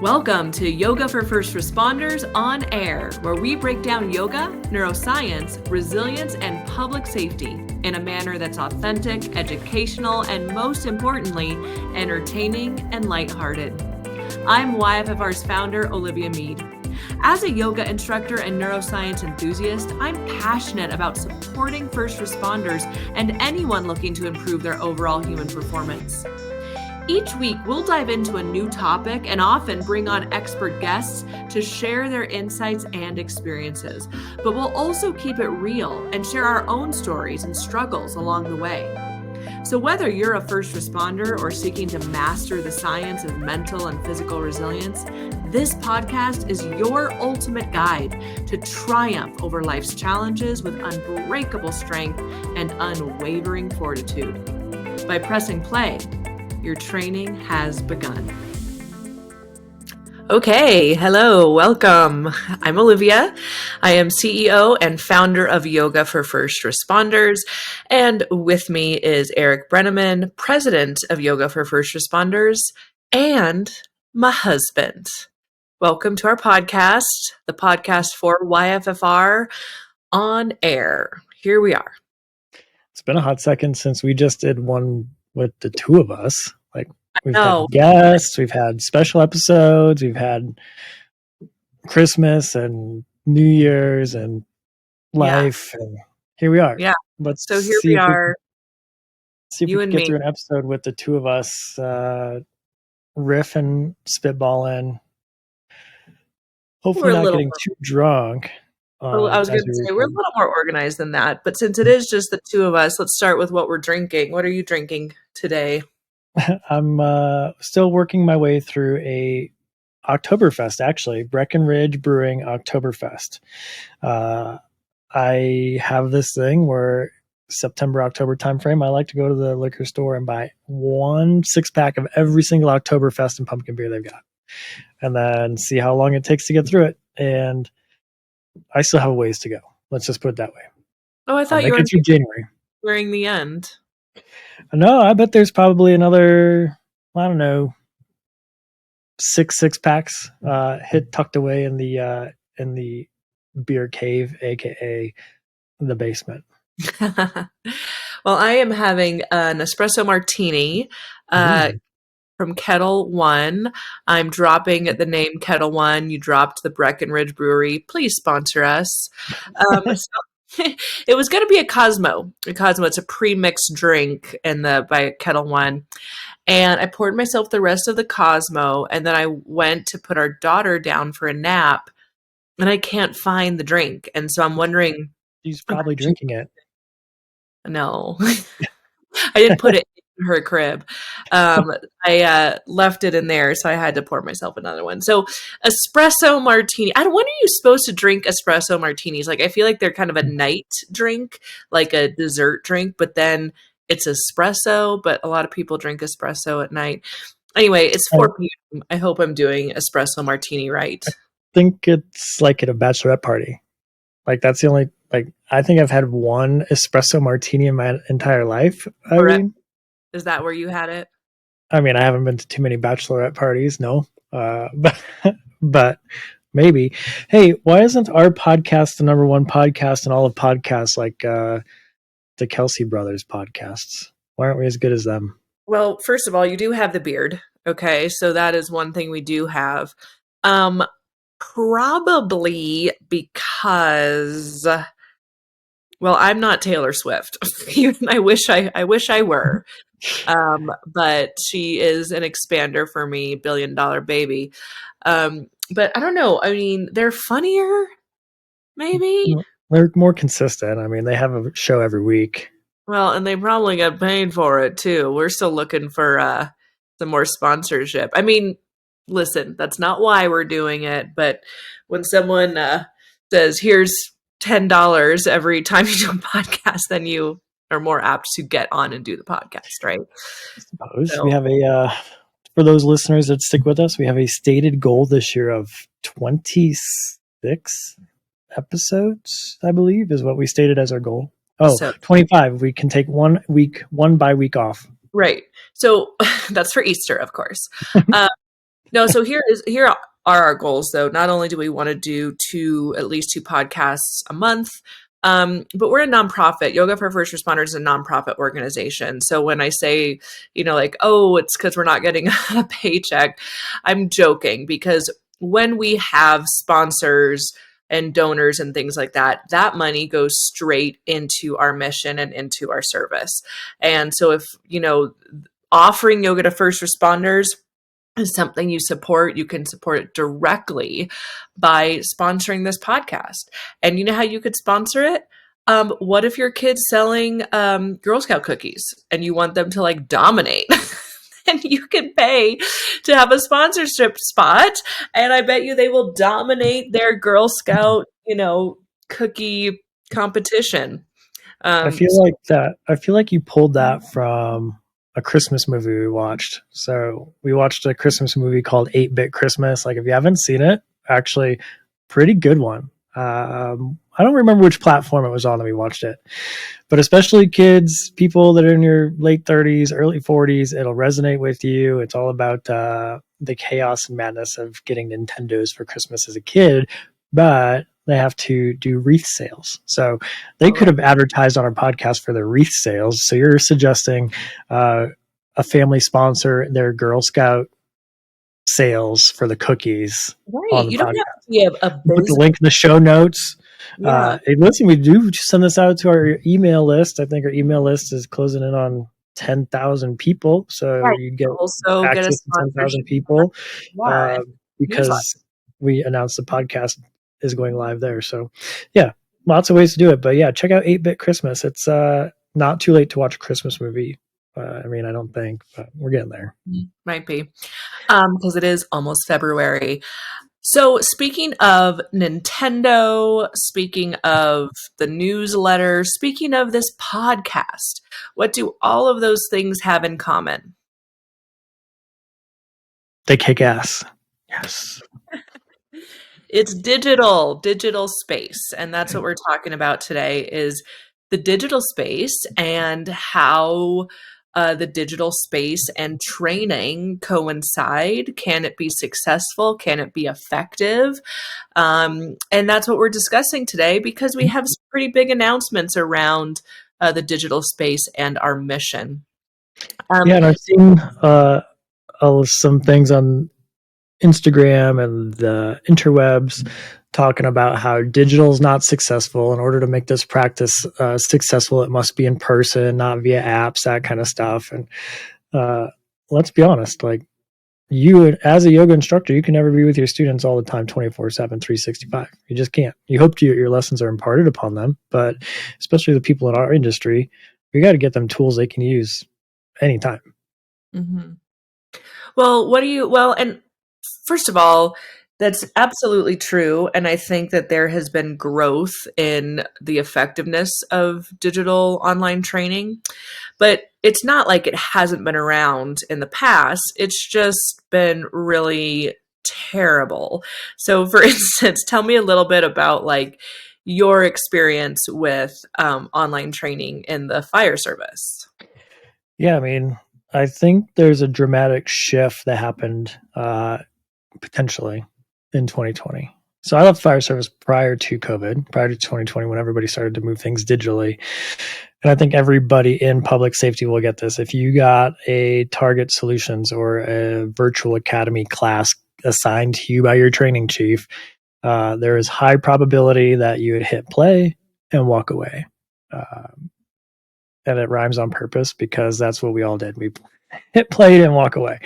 Welcome to Yoga for First Responders on Air, where we break down yoga, neuroscience, resilience, and public safety in a manner that's authentic, educational, and most importantly, entertaining and lighthearted. I'm YFFR's founder, Olivia Mead. As a yoga instructor and neuroscience enthusiast, I'm passionate about supporting first responders and anyone looking to improve their overall human performance. Each week, we'll dive into a new topic and often bring on expert guests to share their insights and experiences. But we'll also keep it real and share our own stories and struggles along the way. So whether you're a first responder or seeking to master the science of mental and physical resilience, this podcast is your ultimate guide to triumph over life's challenges with unbreakable strength and unwavering fortitude. By pressing play, your training has begun. Okay, hello, welcome. I'm Olivia. I am CEO and founder of Yoga for First Responders. And with me is Eric Brenneman, president of Yoga for First Responders, and my husband. Welcome to our podcast, the podcast for YFFR on Air. Here we are. It's been a hot second since we just did one with the two of us. Like, we've had No. guests, we've had special episodes, we've had Christmas and New Year's and life, and here we are. Yeah. Let's So here see we if are. see if You we and can get me. through an episode with the two of us riffing, spitballing. Hopefully We're a not little getting too drunk. Well, I was going as to we say, we're a record. little more organized than that, but since it is just the two of us, let's start with what we're drinking. What are you drinking today? I'm still working my way through a Oktoberfest, actually, Breckenridge Brewing Oktoberfest. I have this thing where September, October timeframe, I like to go to the liquor store and buy 1 6-pack of every single Oktoberfest and pumpkin beer they've got, and then see how long it takes to get through it. And I still have a ways to go. Let's just put it that way. Oh, I I'll thought you make were it through January. nearing the end. No, I bet there's probably another, I don't know, 6 packs tucked away in the beer cave, aka the basement. Well, I am having an espresso martini from Kettle One. I'm dropping the name Kettle One. You dropped the Breckenridge Brewery. Please sponsor us. It was going to be a Cosmo. It's a pre-mixed drink by Kettle One. And I poured myself the rest of the Cosmo, and then I went to put our daughter down for a nap, and I can't find the drink. And so I'm wondering... She's probably drinking it. No. I didn't put it in her crib. I left it in there, so I had to pour myself another one. So espresso martini. When are you supposed to drink espresso martinis? Like, I feel like they're kind of a night drink, like a dessert drink, but then it's espresso, but a lot of people drink espresso at night. Anyway, it's 4 p.m. I hope I'm doing espresso martini right. I think it's like at a bachelorette party. Like, that's the only, like, I think I've had one espresso martini in my entire life. Is that where you had it? I mean, I haven't been to too many bachelorette parties, no. But maybe. Hey, why isn't our podcast the number one podcast in all of podcasts, like the Kelsey Brothers podcasts? Why aren't we as good as them? Well, first of all, you do have the beard. Okay, so that is one thing we do have. Probably because, well, I'm not Taylor Swift. I wish I were. But she is an expander for me, $1 billion baby. But I don't know. I mean, they're funnier, maybe. They're more consistent. I mean, they have a show every week. Well, and they probably get paid for it too. We're still looking for some more sponsorship. I mean, listen, that's not why we're doing it. But when someone says, "Here's $10 every time you do a podcast," then you are more apt to get on and do the podcast, right? I suppose. We have for those listeners that stick with us, we have a stated goal this year of 26 episodes, I believe, is what we stated as our goal. 25. We can take one by week off. Right. So that's for Easter, of course. No, so here are our goals though. Not only do we want to do at least two podcasts a month, but we're a nonprofit. Yoga for First Responders is a nonprofit organization. So when I say, like, oh, it's because we're not getting a paycheck, I'm joking, because when we have sponsors and donors and things like that, that money goes straight into our mission and into our service. And so if, offering yoga to first responders is something you support, you can support it directly by sponsoring this podcast. And you know how you could sponsor it? What if your kid's selling Girl Scout cookies and you want them to like dominate? And you can pay to have a sponsorship spot. And I bet you they will dominate their Girl Scout, cookie competition. I feel like that. I feel like you pulled that from a Christmas movie we watched. So we watched a Christmas movie called 8-Bit Christmas. Like if you haven't seen it, actually, pretty good one. I don't remember which platform it was on that we watched it, but especially kids, people that are in your late 30s, early 40s, it'll resonate with you. It's all about the chaos and madness of getting Nintendos for Christmas as a kid, but they have to do wreath sales. So they could have advertised on our podcast for their wreath sales. So you're suggesting a family sponsor their Girl Scout sales for the cookies right. on the You don't podcast. have to be a Put the business. link in the show notes. Yeah. Hey, listen, we do send this out to our email list. I think our email list is closing in on 10,000 people. So Right. you get Also get a access to 10,000 sponsorship. people Yeah. And newsletter. because we announced the podcast is going live there. So yeah, lots of ways to do it. But yeah, check out 8-Bit Christmas. It's not too late to watch a Christmas movie. I mean, I don't think, but we're getting there. Might be. Because it is almost February. So speaking of Nintendo, speaking of the newsletter, speaking of this podcast, what do all of those things have in common? They kick ass. Yes. It's digital space. And that's what we're talking about today is the digital space and how the digital space and training coincide. Can it be successful? Can it be effective? And that's what we're discussing today because we have some pretty big announcements around the digital space and our mission. Yeah, and I've seen some things on Instagram and the interwebs talking about how digital is not successful. In order to make this practice successful, it must be in person, not via apps, that kind of stuff. And let's be honest, like you as a yoga instructor, you can never be with your students all the time, 24/7, 365. You just can't. You hope your lessons are imparted upon them, but especially the people in our industry, you got to get them tools they can use anytime. Mm-hmm. And first of all, that's absolutely true. And I think that there has been growth in the effectiveness of digital online training, but it's not like it hasn't been around in the past. It's just been really terrible. So for instance, tell me a little bit about like your experience with online training in the fire service. Yeah, I mean, I think there's a dramatic shift that happened potentially in 2020. So I left fire service prior to COVID, prior to 2020, when everybody started to move things digitally. And I think everybody in public safety will get this. If you got a Target Solutions or a virtual academy class assigned to you by your training chief, there is high probability that you would hit play and walk away. And it rhymes on purpose because that's what we all did. We hit play and walk away,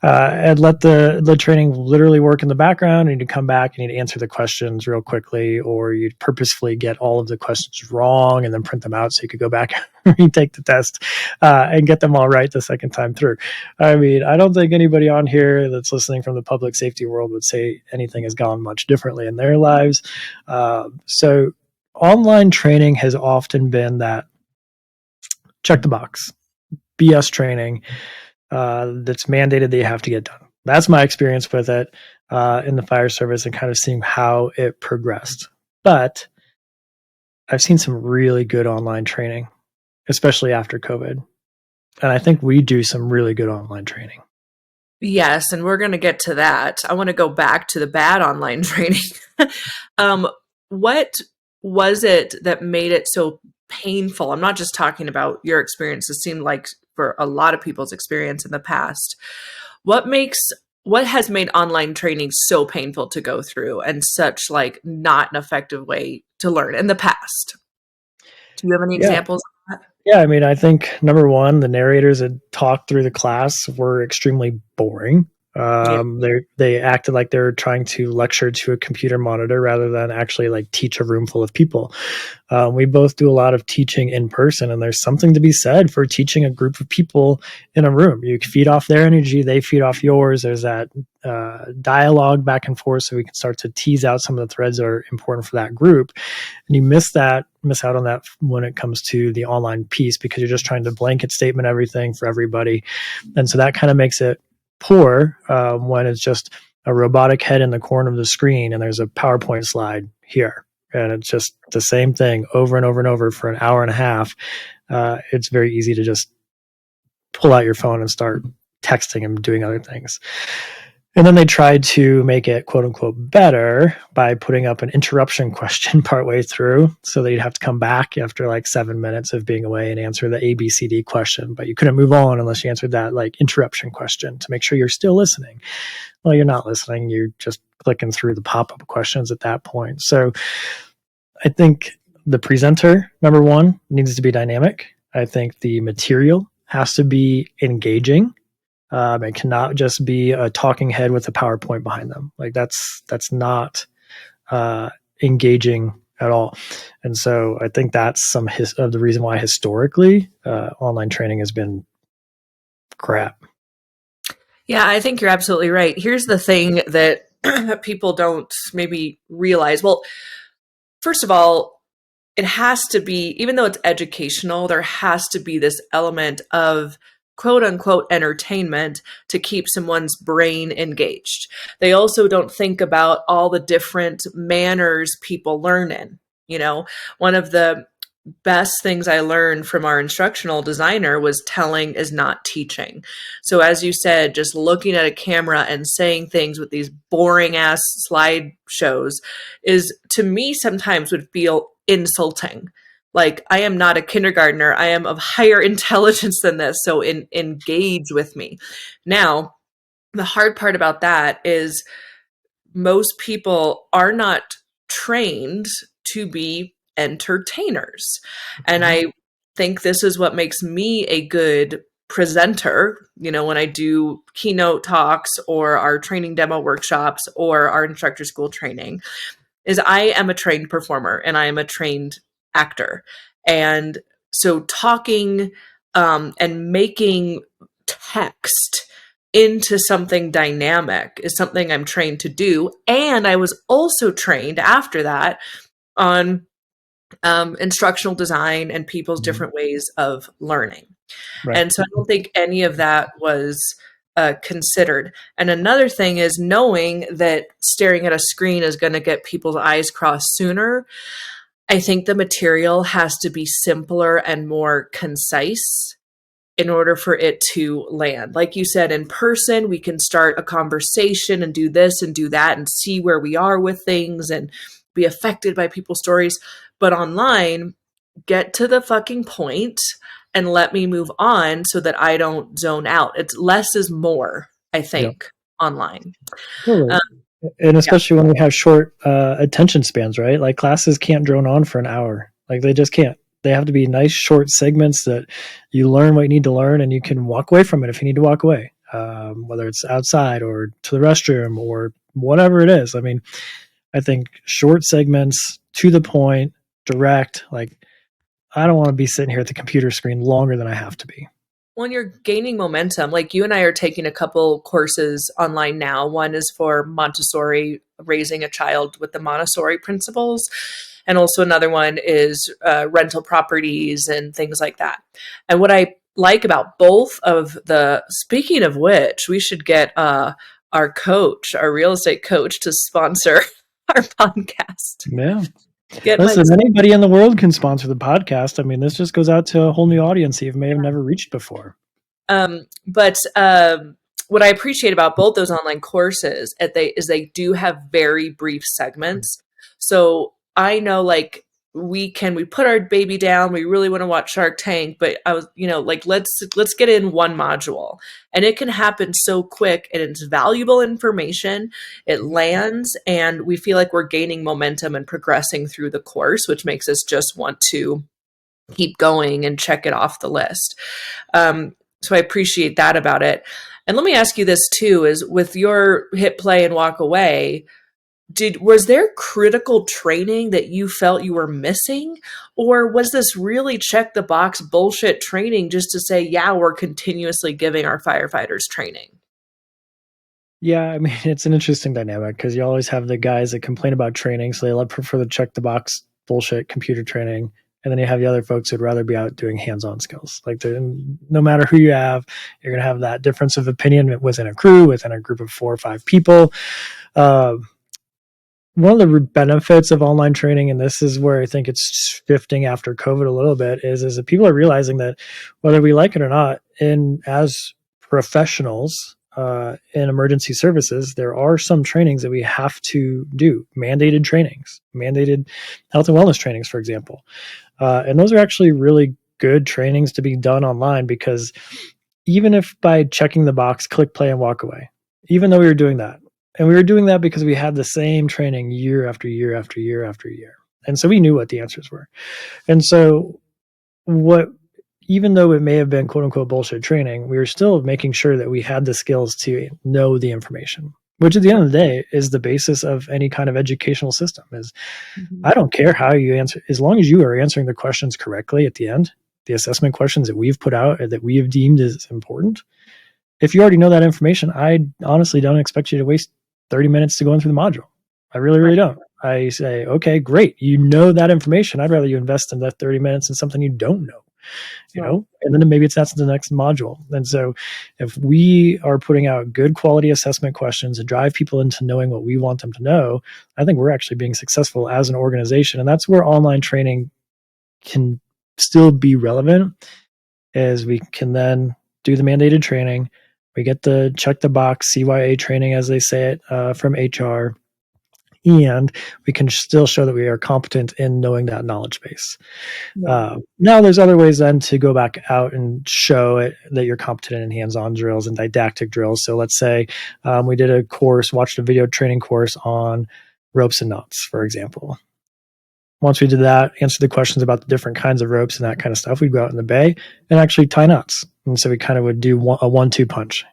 and let the training literally work in the background. And you come back and you answer the questions real quickly, or you purposefully get all of the questions wrong and then print them out so you could go back and retake the test and get them all right the second time through. I mean, I don't think anybody on here that's listening from the public safety world would say anything has gone much differently in their lives. So online training has often been that check the box BS training that's mandated that you have to get done. That's my experience with it in the fire service and kind of seeing how it progressed. But I've seen some really good online training, especially after COVID. And I think we do some really good online training. Yes, and we're going to get to that. I want to go back to the bad online training. um, what was it that made it so painful? I'm not just talking about your experience. It seemed like for a lot of people's experience in the past. What makes what has made online training so painful to go through and such like not an effective way to learn in the past? Do you have any Yeah. examples of that? Yeah, I mean, I think number one, the narrators that talked through the class were extremely boring. Yeah. They acted like they were trying to lecture to a computer monitor rather than actually like teach a room full of people. We both do a lot of teaching in person, and there's something to be said for teaching a group of people in a room. You feed off their energy, they feed off yours. There's that dialogue back and forth, so we can start to tease out some of the threads that are important for that group. And you miss out on that when it comes to the online piece because you're just trying to blanket statement everything for everybody, and so that kind of makes it poor when it's just a robotic head in the corner of the screen and there's a PowerPoint slide here and it's just the same thing over and over and over for an hour and a half. It's very easy to just pull out your phone and start texting and doing other things. And then they tried to make it quote unquote better by putting up an interruption question partway through so that you'd have to come back after like 7 minutes of being away and answer the ABCD question. But you couldn't move on unless you answered that like interruption question to make sure you're still listening. Well, you're not listening. You're just clicking through the pop-up questions at that point. So I think the presenter, number one, needs to be dynamic. I think the material has to be engaging. It cannot just be a talking head with a PowerPoint behind them. Like that's not engaging at all. And so I think that's some of the reason why historically online training has been crap. Yeah, I think you're absolutely right. Here's the thing that people don't maybe realize. Well, first of all, it has to be, even though it's educational, there has to be this element of quote unquote entertainment to keep someone's brain engaged. They also don't think about all the different manners people learn in. You know, one of the best things I learned from our instructional designer was telling is not teaching. So as you said, just looking at a camera and saying things with these boring ass slide shows is to me sometimes would feel insulting. Like I am not a kindergartner. I am of higher intelligence than this. So engage with me. Now, the hard part about that is most people are not trained to be entertainers. And I think this is what makes me a good presenter, you know, when I do keynote talks or our training demo workshops or our instructor school training, is I am a trained performer and I am a trained actor. And so talking and making text into something dynamic is something I'm trained to do. And I was also trained after that on instructional design and people's different ways of learning. Right. And so I don't think any of that was considered. And another thing is knowing that staring at a screen is going to get people's eyes crossed sooner. I think the material has to be simpler and more concise in order for it to land. Like you said, in person, we can start a conversation and do this and do that and see where we are with things and be affected by people's stories. But online, get to the fucking point and let me move on so that I don't zone out. It's less is more, I Yep. think, online. Totally. Um, And yeah. especially when we have short attention spans, right? Like classes can't drone on for an hour. Like they just can't. They have to be nice short segments that you learn what you need to learn and you can walk away from it if you need to walk away, whether it's outside or to the restroom or whatever it is. I mean, I think short segments, to the point, direct. Like I don't want to be sitting here at the computer screen longer than I have to be. When you're gaining momentum, like you and I are taking a couple courses online now. One is for Montessori, raising a child with the Montessori principles. And also another one is rental properties and things like that. And what I like about both of the, speaking of which, we should get our coach, our real estate coach, to sponsor our podcast. Yeah. Get Listen, my anybody in the world can sponsor the podcast. I mean, this just goes out to a whole new audience you may have never reached before. But what I appreciate about both those online courses is they do have very brief segments. So I know like we put our baby down, we really want to watch Shark Tank, but I was, like let's get in one module. And it can happen so quick, and it's valuable information. It lands and we feel like we're gaining momentum and progressing through the course, which makes us just want to keep going and check it off the list. So I appreciate that about it. And let me ask you this too: is with your hit play and walk away, was there critical training that you felt you were missing, or was this really check the box bullshit training just to say, yeah, we're continuously giving our firefighters training? Yeah, I mean, it's an interesting dynamic because you always have the guys that complain about training, so they prefer the check the box bullshit computer training, and then you have the other folks who'd rather be out doing hands-on skills. Like, no matter who you have, you're going to have that difference of opinion within a crew, within a group of 4 or 5 people. One of the benefits of online training, and this is where I think it's shifting after COVID a little bit, is that people are realizing that whether we like it or not, as professionals in emergency services, there are some trainings that we have to do, mandated trainings, mandated health and wellness trainings, for example. And those are actually really good trainings to be done online, because even if by checking the box, click play and walk away, even though we were doing that, and we were doing that because we had the same training year after year after year after year. And so we knew what the answers were. And so even though it may have been quote unquote bullshit training, we were still making sure that we had the skills to know the information, which at the end of the day is the basis of any kind of educational system. I don't care how you answer, as long as you are answering the questions correctly at the end, the assessment questions that we've put out that we have deemed as important. If you already know that information, I honestly don't expect you to waste 30 minutes to go through the module. I really, really don't. I say, okay, great. You know that information. I'd rather you invest in that 30 minutes in something you don't know, and then maybe that's the next module. And so if we are putting out good quality assessment questions to drive people into knowing what we want them to know, I think we're actually being successful as an organization. And that's where online training can still be relevant, as we can then do the mandated training. We get the check the box CYA training, as they say it, from HR, and we can still show that we are competent in knowing that knowledge base. Now there's other ways then to go back out and show it that you're competent in hands-on drills and didactic drills. So let's say we did watched a video training course on ropes and knots, for example. Once we did that, answered the questions about the different kinds of ropes and that kind of stuff, we'd go out in the bay and actually tie knots. And so we kind of would do a 1-2 punch.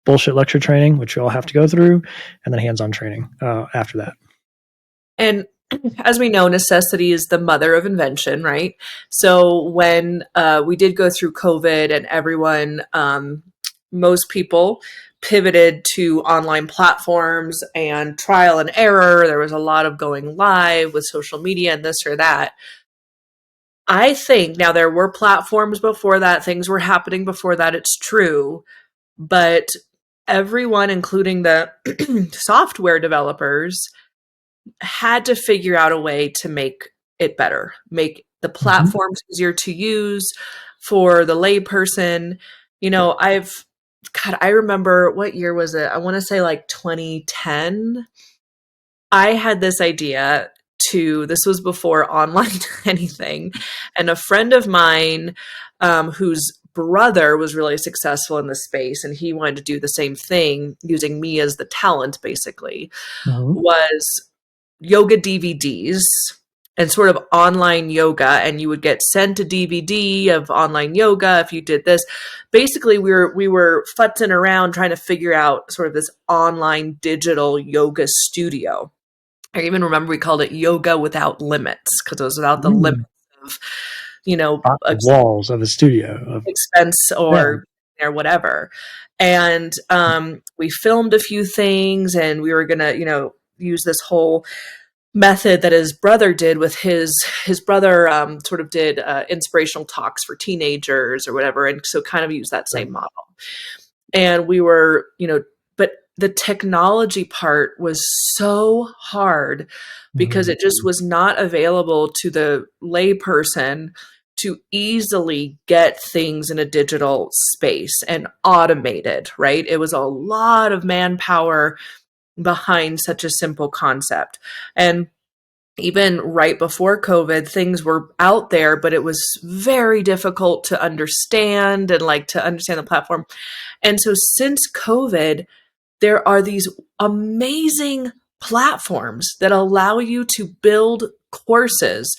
Bullshit lecture training, which we all have to go through, and then hands-on training after that. And as we know, necessity is the mother of invention, right? So when we did go through COVID and everyone, most people pivoted to online platforms and trial and error, there was a lot of going live with social media and this or that. I think now there were platforms before that, things were happening before that, it's true, but everyone, including the software developers, had to figure out a way to make it better, make the platforms easier to use for the layperson. I remember, what year was it? I want to say like 2010. I had this idea this was before online anything, and a friend of mine whose brother was really successful in this space, and he wanted to do the same thing using me as the talent, basically, was yoga DVDs and sort of online yoga. And you would get sent a DVD of online yoga if you did this. Basically, we were futzing around trying to figure out sort of this online digital yoga studio. I even remember we called it Yoga Without Limits, because it was without the limits of, walls of a studio, expense or whatever. And we filmed a few things, and we were gonna, use this whole method that his brother did with his brother sort of did inspirational talks for teenagers or whatever, and so kind of use that same model. And we were, but the technology part was so hard because it just was not available to the lay person to easily get things in a digital space and automated, right? It was a lot of manpower behind such a simple concept. And even right before COVID, things were out there, but it was very difficult to understand and like to understand the platform. And so since COVID, there are these amazing platforms that allow you to build courses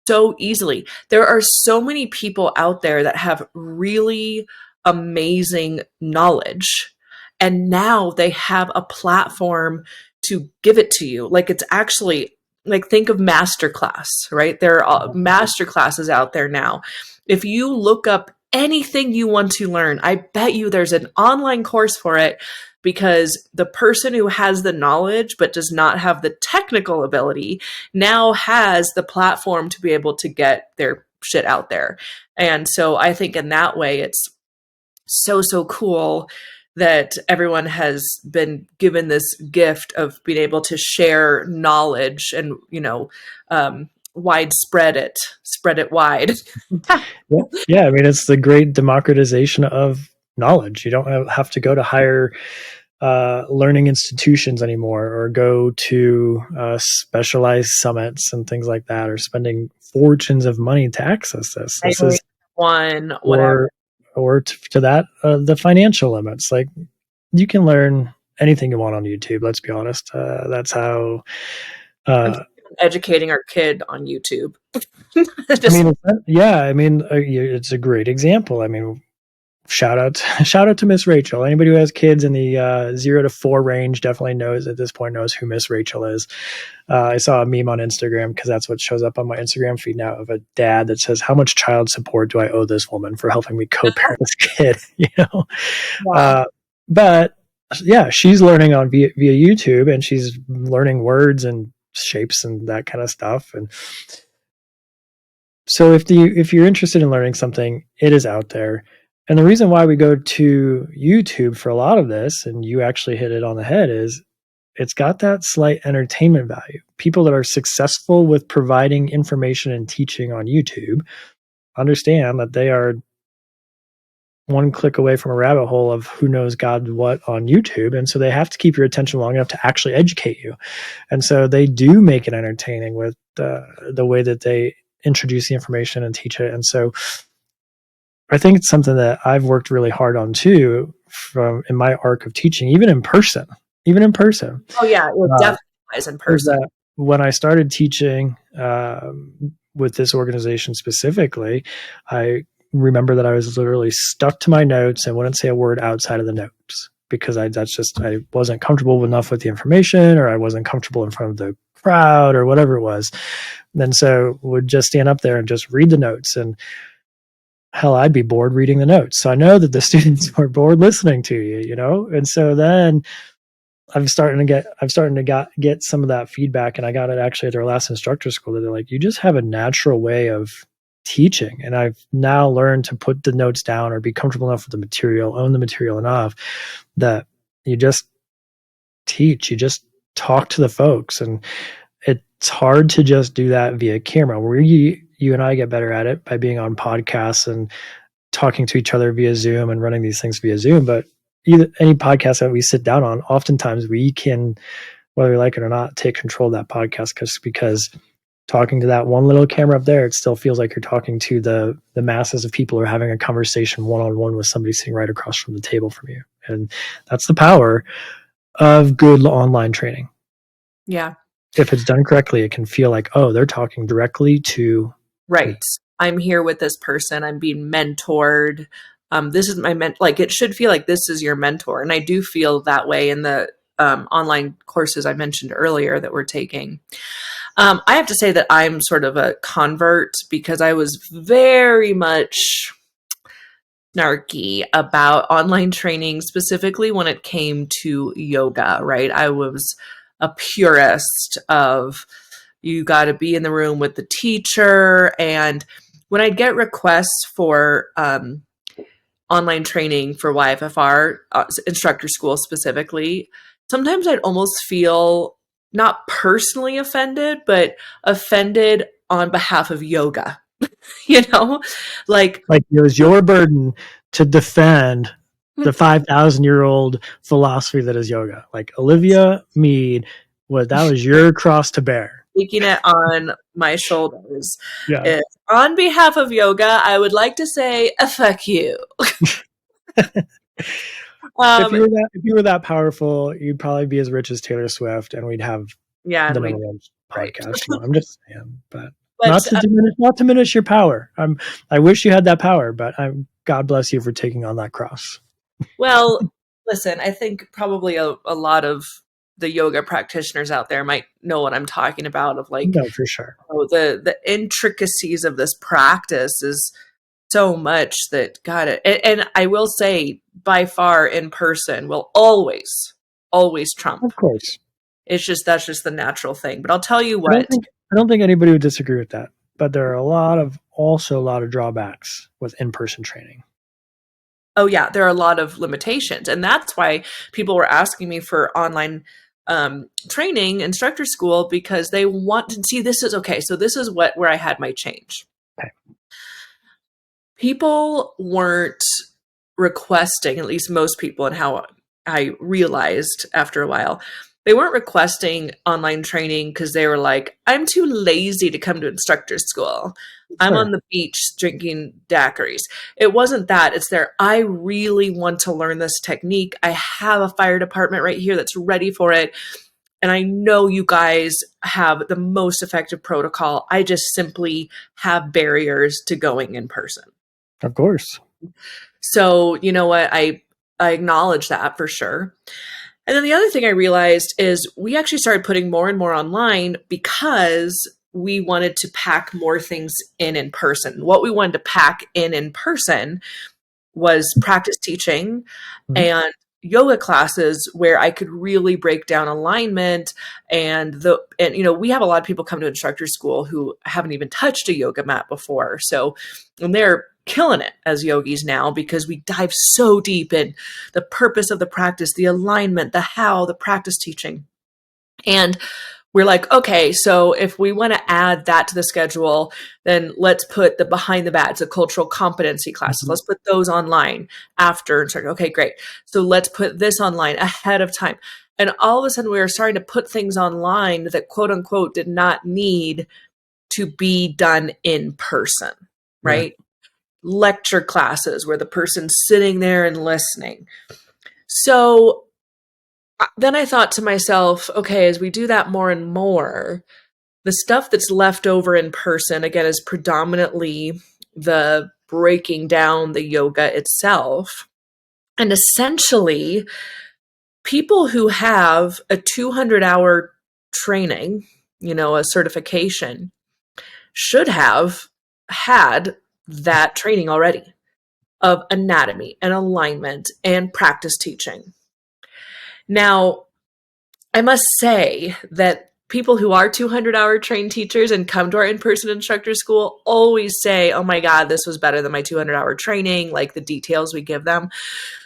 so easily. There are so many people out there that have really amazing knowledge, and now they have a platform to give it to you. Like, it's actually like, think of masterclass, right? There are master classes out there now. If you look up anything you want to learn, I bet you there's an online course for it, because the person who has the knowledge but does not have the technical ability now has the platform to be able to get their shit out there. And so I think in that way, it's so, so cool that everyone has been given this gift of being able to share knowledge and, spread it wide. Yeah, I mean, it's the great democratization of knowledge. You don't have to go to higher learning institutions anymore, or go to specialized summits and things like that, or spending fortunes of money to access this. This is One, whatever. Or to that, the financial limits. Like, you can learn anything you want on YouTube. Let's be honest. That's how. Educating our kid on YouTube. It's a great example. I mean, shout out to Miss Rachel. Anybody who has kids in the 0 to 4 range definitely knows who Miss Rachel is. I saw a meme on Instagram, because that's what shows up on my Instagram feed now, of a dad that says, "How much child support do I owe this woman for helping me co-parent this kid?" Wow. But yeah, she's learning on via YouTube, and she's learning words and shapes and that kind of stuff. And so if you're interested in learning something, it is out there. And the reason why we go to YouTube for a lot of this, and you actually hit it on the head, is it's got that slight entertainment value. People that are successful with providing information and teaching on YouTube understand that they are one click away from a rabbit hole of who knows God what on YouTube. And so they have to keep your attention long enough to actually educate you. And so they do make it entertaining with the way that they introduce the information and teach it. And so I think it's something that I've worked really hard on too, in my arc of teaching, even in person. Oh yeah, it definitely is in person. When I started teaching with this organization specifically, I remember that I was literally stuck to my notes and wouldn't say a word outside of the notes, because I wasn't comfortable enough with the information, or I wasn't comfortable in front of the crowd, or whatever it was. And so would just stand up there and just read the notes, and hell, I'd be bored reading the notes. So I know that the students are bored listening to you, And so then I'm starting to get some of that feedback, and I got it actually at their last instructor school, that they're like, "You just have a natural way of teaching." And I've now learned to put the notes down, or be comfortable enough with the material, own the material enough, that you just teach, you just talk to the folks. And it's hard to just do that via camera. Where you and I get better at it by being on podcasts and talking to each other via Zoom and running these things via Zoom. But any podcast that we sit down on, oftentimes we can, whether we like it or not, take control of that podcast, because talking to that one little camera up there, it still feels like you're talking to the masses of people, or having a conversation one-on-one with somebody sitting right across from the table from you. And that's the power of good online training. Yeah. If it's done correctly, it can feel like, oh, they're talking directly to right. me. I'm here with this person. I'm being mentored. This is my like, it should feel like this is your mentor. And I do feel that way in the online courses I mentioned earlier that we're taking. I have to say that I'm sort of a convert, because I was very much snarky about online training, specifically when it came to yoga, right? I was a purist of, you got to be in the room with the teacher. And when I'd get requests for online training for YFFR, instructor school specifically, sometimes I'd almost feel not personally offended, but offended on behalf of yoga. you know, like, Like it was your burden to defend the 5,000-year-old philosophy that is yoga. Like Olivia Mead that was your cross to bear. taking it on my shoulders. Yeah. If, on behalf of yoga, I would like to say, fuck you. If Um, you were that powerful, you'd probably be as rich as Taylor Swift, and we'd have yeah, the and number we, one right. podcast. I'm just saying, but But not to diminish your power. I wish you had that power, but God bless you for taking on that cross. well, listen, I think probably a lot of the yoga practitioners out there might know what I'm talking about of like, No, for sure. oh, the intricacies of this practice is so much that got it. And I will say by far in person will always trump. Of course. It's just that's just the natural thing. But I'll tell you I don't what. think I don't think anybody would disagree with that. But there are also a lot of drawbacks with in-person training. Oh yeah, there are a lot of limitations, and that's why people were asking me for online training, instructor school, because they want to see this is okay. So this is where I had my change. Okay. People weren't requesting, at least most people, and how I realized after a while, they weren't requesting online training because they were like, I'm too lazy to come to instructor school. I'm on Sure. the beach drinking daiquiris. It wasn't that. It's there. I really want to learn this technique. I have a fire department right here that's ready for it. And I know you guys have the most effective protocol. I just simply have barriers to going in person. Of course. So, you know what? I acknowledge that for sure. And then the other thing I realized is we actually started putting more and more online because we wanted to pack more things in person. What we wanted to pack in person was practice teaching Mhm. and yoga classes where I could really break down alignment and you know, we have a lot of people come to instructor school who haven't even touched a yoga mat before. So, and they're killing it as yogis now because we dive so deep in the purpose of the practice, the alignment, the how, the practice teaching. And we're like, okay, so if we want to add that to the schedule, then let's put the behind the bats, the cultural competency classes. Mhm. Let's put those online after. And start, okay, great. So let's put this online ahead of time. And all of a sudden, we were starting to put things online that quote unquote did not need to be done in person, Yeah. right? Lecture classes where the person's sitting there and listening. So then I thought to myself, okay, as we do that more and more, the stuff that's left over in person, again, is predominantly the breaking down the yoga itself. And essentially, people who have a 200-hour training, you know, a certification, should have had that training already of anatomy and alignment and practice teaching. Now, I must say that people who are 200-hour trained teachers and come to our in-person instructor school always say, oh my God, this was better than my 200-hour training, like the details we give them.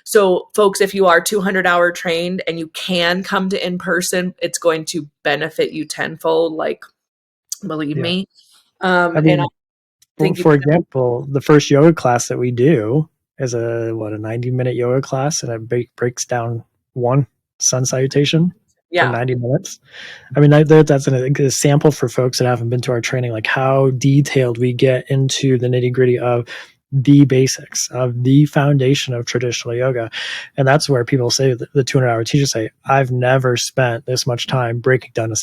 So folks, if you are 200-hour trained and you can come to in-person, it's going to benefit you tenfold, like, believe Yeah. me. I And I mean, think you, for example, the first yoga class that we do is a 90-minute yoga class, and it breaks down one sun salutation for yeah, 90 minutes. I mean, that's a sample for folks that haven't been to our training, like how detailed we get into the nitty gritty of the basics of the foundation of traditional yoga. And that's where people say, the 200-hour teachers say, I've never spent this much time breaking down a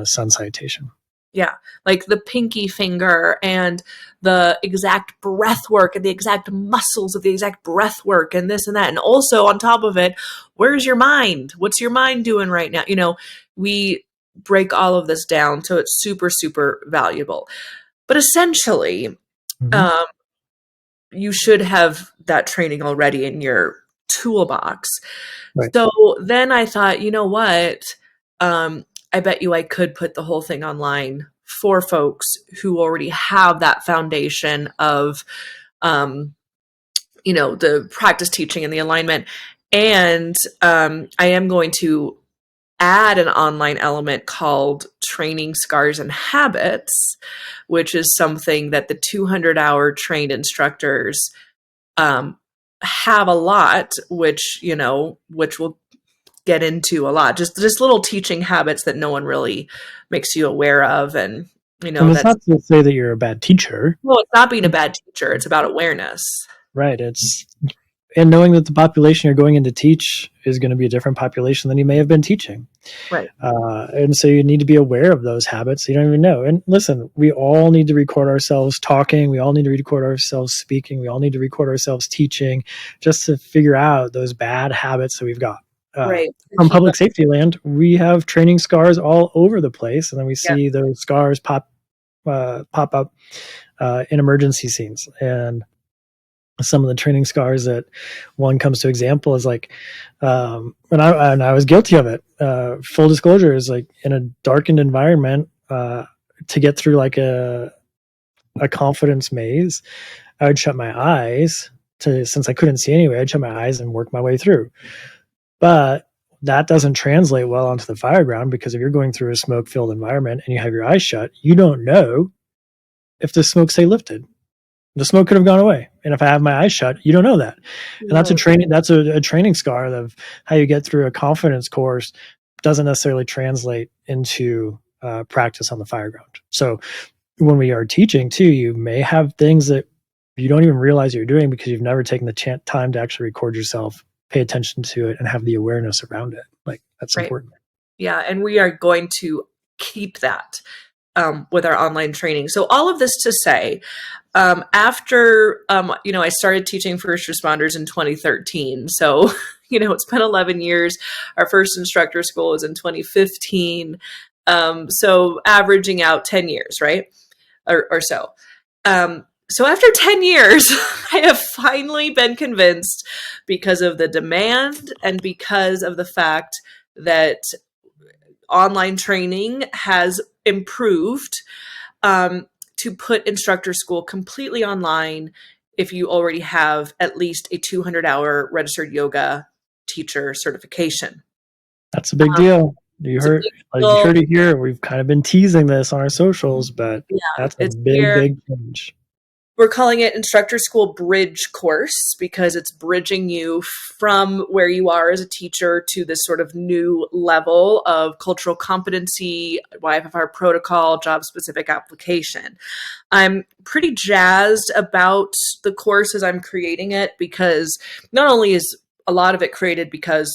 sun salutation. yeah, like the pinky finger and the exact breath work and the exact muscles of the exact breath work and this and that. And also on top of it, where's your mind? What's your mind doing right now? You know, we break all of this down. So it's super, super valuable. But essentially, Mm-hmm. um, you should have that training already in your toolbox. Right. So then I thought, you know what? I bet you I could put the whole thing online for folks who already have that foundation of, um, you know, the practice teaching and the alignment. And I am going to add an online element called training scars and habits, which is something that the 200-hour trained instructors um, have a lot, which, which we'll get into a lot. Just little teaching habits that no one really makes you aware of. And, And it's that's, not to say that you're a bad teacher. well, it's not being a bad teacher. It's about awareness. Right. And knowing that the population you're going in to teach is going to be a different population than you may have been teaching. Right. And so you need to be aware of those habits. You don't even know. And listen, we all need to record ourselves talking. We all need to record ourselves speaking. We all need to record ourselves teaching, just to figure out those bad habits that we've got. Right. From public safety land, we have training scars all over the place. And then we see those scars pop up in emergency scenes. And some of the training scars that one comes to example is like, and I was guilty of it. Full disclosure is like in a darkened environment, to get through like a confidence maze, I would shut my eyes since I couldn't see anyway, I'd shut my eyes and work my way through. But that doesn't translate well onto the fire ground, because if you're going through a smoke filled environment and you have your eyes shut, you don't know if the smoke say lifted. The smoke could have gone away. And if I have my eyes shut, you don't know that. And that's a training scar of how you get through a confidence course. Doesn't necessarily translate into practice on the fire ground. So when we are teaching too, you may have things that you don't even realize you're doing because you've never taken the time to actually record yourself, pay attention to it, and have the awareness around it. Like, that's important. Yeah. And we are going to keep that with our online training. So all of this to say, after, I started teaching first responders in 2013. So, it's been 11 years. Our first instructor school was in 2015. So averaging out 10 years, right? Or so. So after 10 years, I have finally been convinced, because of the demand and because of the fact that online training has improved, to put instructor school completely online if you already have at least a 200-hour registered yoga teacher certification. That's a big deal. You heard it here. We've kind of been teasing this on our socials, but that's a big change. We're calling it Instructor School Bridge Course because it's bridging you from where you are as a teacher to this sort of new level of cultural competency, YFFR protocol, job-specific application. I'm pretty jazzed about the course as I'm creating it, because not only is a lot of it created because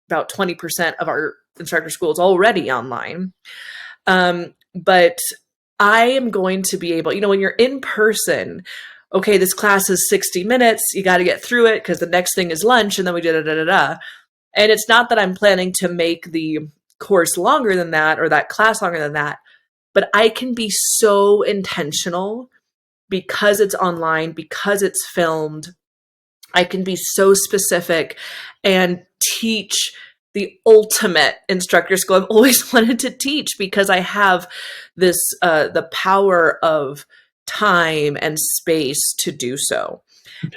about 20% of our instructor school is already online, but I am going to be able, when you're in person, okay, this class is 60 minutes. You got to get through it because the next thing is lunch, and then we da-da-da-da-da. And it's not that I'm planning to make the course longer than that or that class longer than that, but I can be so intentional because it's online, because it's filmed. I can be so specific and teach the ultimate instructor school I've always wanted to teach, because I have this, the power of time and space to do so.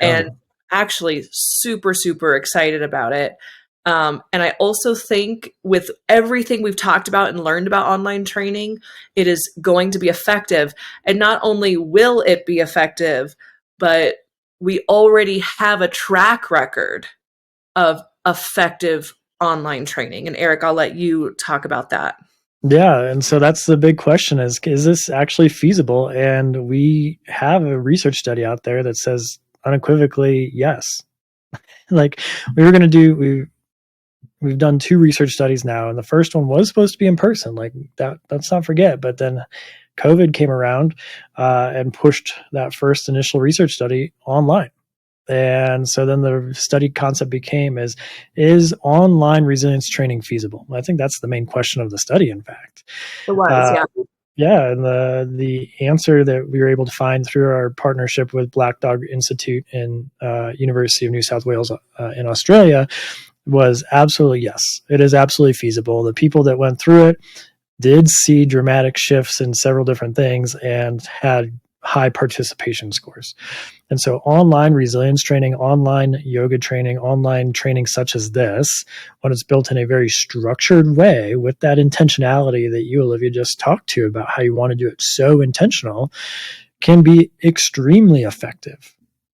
And actually super, super excited about it. And I also think with everything we've talked about and learned about online training, it is going to be effective. And not only will it be effective, but we already have a track record of effective online training. And Eric, I'll let you talk about that. Yeah. And so that's the big question is this actually feasible? And we have a research study out there that says unequivocally, yes. Like we've done 2 research studies now, and the first one was supposed to be in person. Like let's not forget. But then COVID came around and pushed that first initial research study online. And so then the study concept became is online resilience training feasible? I think that's the main question of the study, in fact. It was, yeah. And the answer that we were able to find through our partnership with Black Dog Institute in University of New South Wales in Australia was absolutely yes. It is absolutely feasible. The people that went through it did see dramatic shifts in several different things and had high participation scores. And so online resilience training, online yoga training, online training such as this, when it's built in a very structured way with that intentionality that you, Olivia, just talked to about how you want to do it so intentional, can be extremely effective.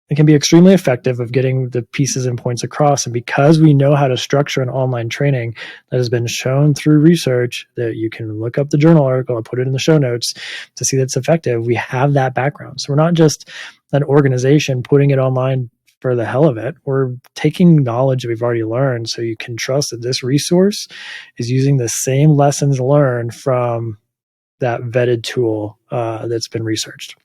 It can be extremely effective of getting the pieces and points across. And because we know how to structure an online training that has been shown through research, that you can look up the journal article, I'll put it in the show notes to see that's effective, we have that background. So we're not just an organization putting it online for the hell of it. We're taking knowledge that we've already learned, so you can trust that this resource is using the same lessons learned from that vetted tool that's been researched.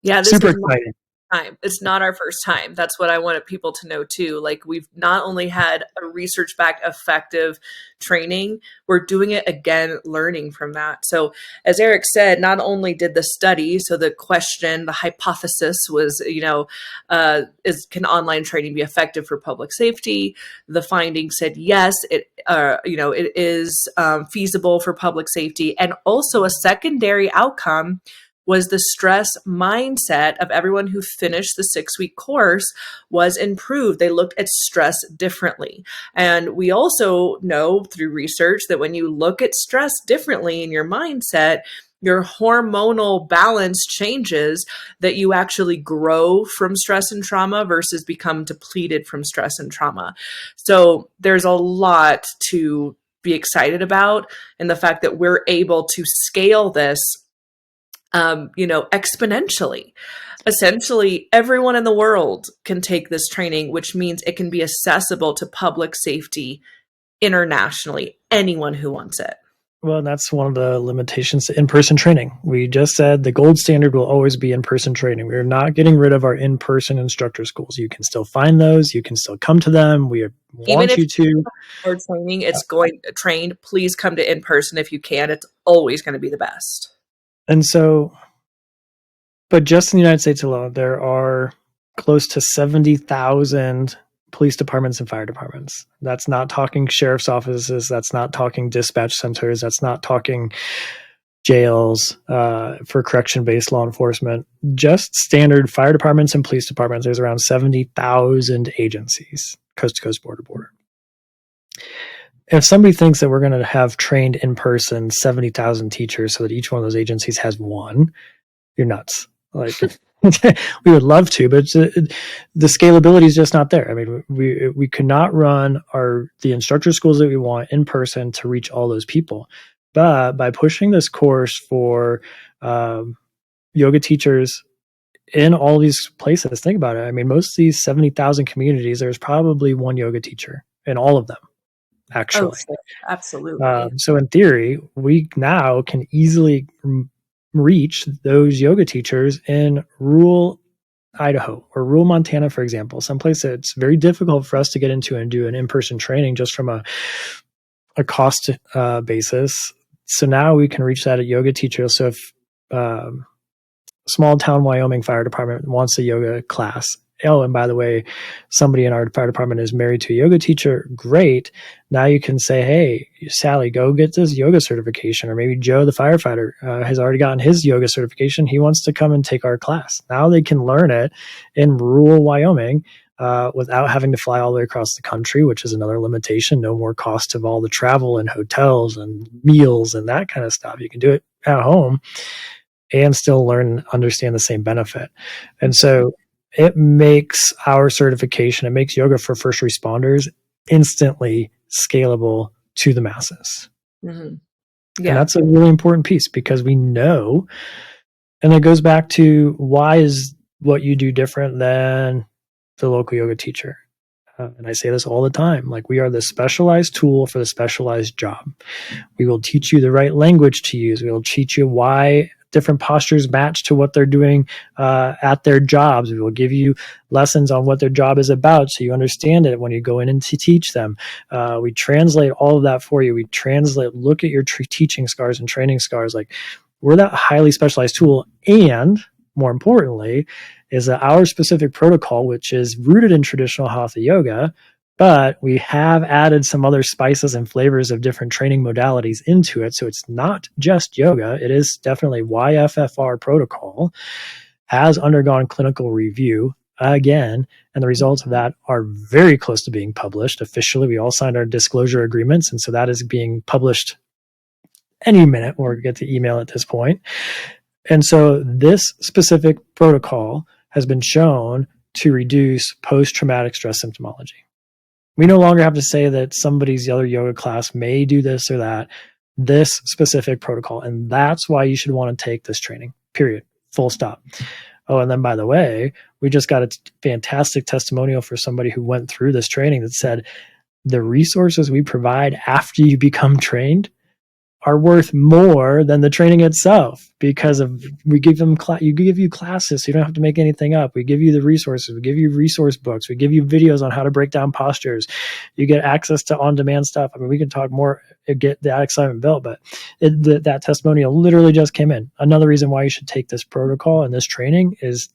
Yeah, this Super is exciting. time. It's not our first time. That's what I wanted people to know too. Like, we've not only had a research-backed effective training, we're doing it again, learning from that. So as Eric said, not only did the study, so the question, the hypothesis was, can online training be effective for public safety? The findings said yes, it is feasible for public safety, and also a secondary outcome was the stress mindset of everyone who finished the 6-week course was improved. They looked at stress differently. And we also know through research that when you look at stress differently in your mindset, your hormonal balance changes, that you actually grow from stress and trauma versus become depleted from stress and trauma. So there's a lot to be excited about, and the fact that we're able to scale this exponentially. Essentially, everyone in the world can take this training, which means it can be accessible to public safety internationally, anyone who wants it. Well, that's one of the limitations to in-person training. We just said the gold standard will always be in-person training. We're not getting rid of our in-person instructor schools. You can still find those. You can still come to them. We want you to. Or training, it's going trained. Please come to in-person if you can. It's always going to be the best. And so, but just in the United States alone, there are close to 70,000 police departments and fire departments. That's not talking sheriff's offices. That's not talking dispatch centers. That's not talking jails for correction-based law enforcement. Just standard fire departments and police departments. There's around 70,000 agencies, coast to coast, border to border. If somebody thinks that we're going to have trained in person 70,000 teachers so that each one of those agencies has one, you're nuts. Like, we would love to, but the scalability is just not there. I mean, we could not run the instructor schools that we want in person to reach all those people. But by pushing this course for yoga teachers in all these places, think about it. I mean, most of these 70,000 communities, there's probably one yoga teacher in all of them, actually. Oh, absolutely. So in theory, we now can easily reach those yoga teachers in rural Idaho or rural Montana, for example, someplace that's very difficult for us to get into and do an in-person training just from a cost basis. So now we can reach that at yoga teachers. So if small town Wyoming fire department wants a yoga class, oh, and by the way, somebody in our fire department is married to a yoga teacher, great. Now you can say, hey, Sally, go get this yoga certification. Or maybe Joe, the firefighter, has already gotten his yoga certification. He wants to come and take our class. Now they can learn it in rural Wyoming without having to fly all the way across the country, which is another limitation. No more cost of all the travel and hotels and meals and that kind of stuff. You can do it at home and still learn and understand the same benefit. And so it makes our certification, it makes yoga for first responders instantly scalable to the masses. Mm-hmm. Yeah. And that's a really important piece because we know, and it goes back to why is what you do different than the local yoga teacher? And I say this all the time, like we are the specialized tool for the specialized job. We will teach you the right language to use. We will teach you why different postures match to what they're doing at their jobs. We will give you lessons on what their job is about so you understand it when you go in and to teach them. We translate all of that for you. We translate, look at your teaching scars and training scars. Like we're that highly specialized tool. And more importantly, is that our specific protocol, which is rooted in traditional hatha yoga, but we have added some other spices and flavors of different training modalities into it. So it's not just yoga. It is definitely YFFR protocol, has undergone clinical review again, and the results of that are very close to being published officially. We all signed our disclosure agreements, and so that is being published any minute, or get the email at this point. And so this specific protocol has been shown to reduce post-traumatic stress symptomology. We no longer have to say that somebody's other yoga class may do this or that. This specific protocol, and that's why you should want to take this training, period, full stop. Oh, and then by the way, we just got a fantastic testimonial for somebody who went through this training that said the resources we provide after you become trained are worth more than the training itself, because of we give them give you classes, so you don't have to make anything up. We give you the resources, we give you resource books, we give you videos on how to break down postures. You get access to on-demand stuff. I mean, we can talk more, get that excitement built, but that testimonial literally just came in. Another reason why you should take this protocol and this training is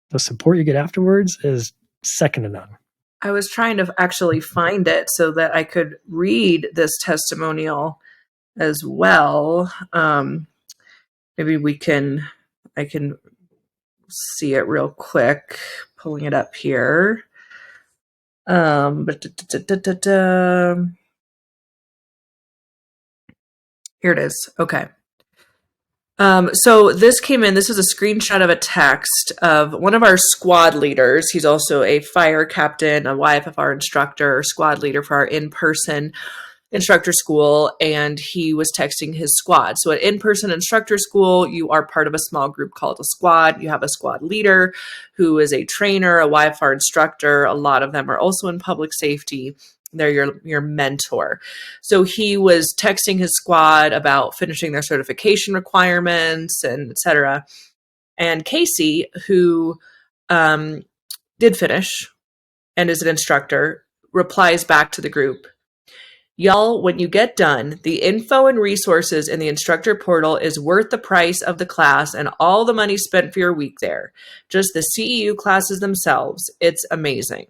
the support you get afterwards is second to none. I was trying to actually find it so that I could read this testimonial as well. Maybe I can see it real quick, pulling it up here. Here it is. Okay. So this came in, this is a screenshot of a text of one of our squad leaders. He's also a fire captain, a YFFR instructor, squad leader for our in-person instructor school, and he was texting his squad. So at in-person instructor school, you are part of a small group called a squad. You have a squad leader who is a trainer, a YFR instructor. A lot of them are also in public safety. They're your mentor. So he was texting his squad about finishing their certification requirements and et cetera. And Casey, who did finish and is an instructor, replies back to the group, "Y'all, when you get done, the info and resources in the instructor portal is worth the price of the class and all the money spent for your week there. Just the CEU classes themselves. It's amazing."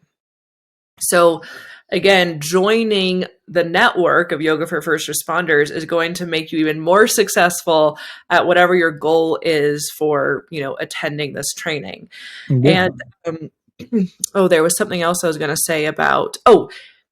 So again, joining the network of Yoga for First Responders is going to make you even more successful at whatever your goal is for, attending this training. Yeah. And there was something else I was going to say about,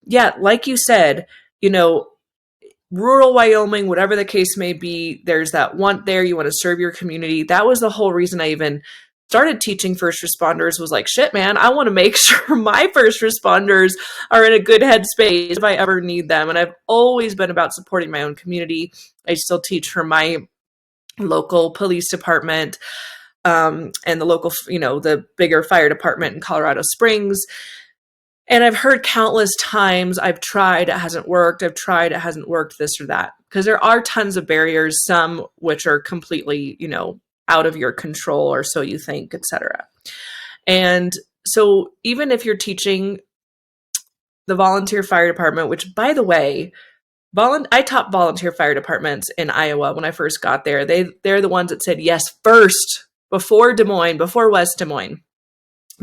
like you said, rural Wyoming, whatever the case may be, there's that want there. You want to serve your community. That was the whole reason I even started teaching first responders, was like, shit, man, I want to make sure my first responders are in a good headspace if I ever need them. And I've always been about supporting my own community. I still teach for my local police department and the local, the bigger fire department in Colorado Springs. And I've heard countless times, I've tried, it hasn't worked. I've tried, it hasn't worked, this or that. Because there are tons of barriers, some which are completely, out of your control, or so you think, etc. And so even if you're teaching the volunteer fire department, which, by the way, I taught volunteer fire departments in Iowa when I first got there. They're the ones that said yes first, before Des Moines, before West Des Moines,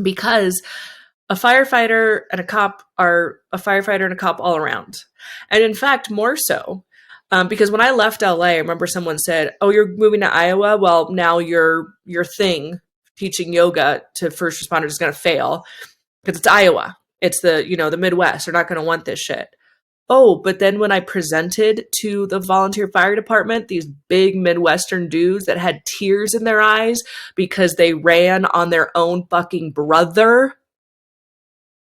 because a firefighter and a cop are a firefighter and a cop all around. And in fact, more so, because when I left LA, I remember someone said, "Oh, you're moving to Iowa? Well, now your thing, teaching yoga to first responders, is going to fail because it's Iowa. It's the Midwest. They're not going to want this shit." Oh, but then when I presented to the volunteer fire department, these big Midwestern dudes that had tears in their eyes because they ran on their own fucking brother,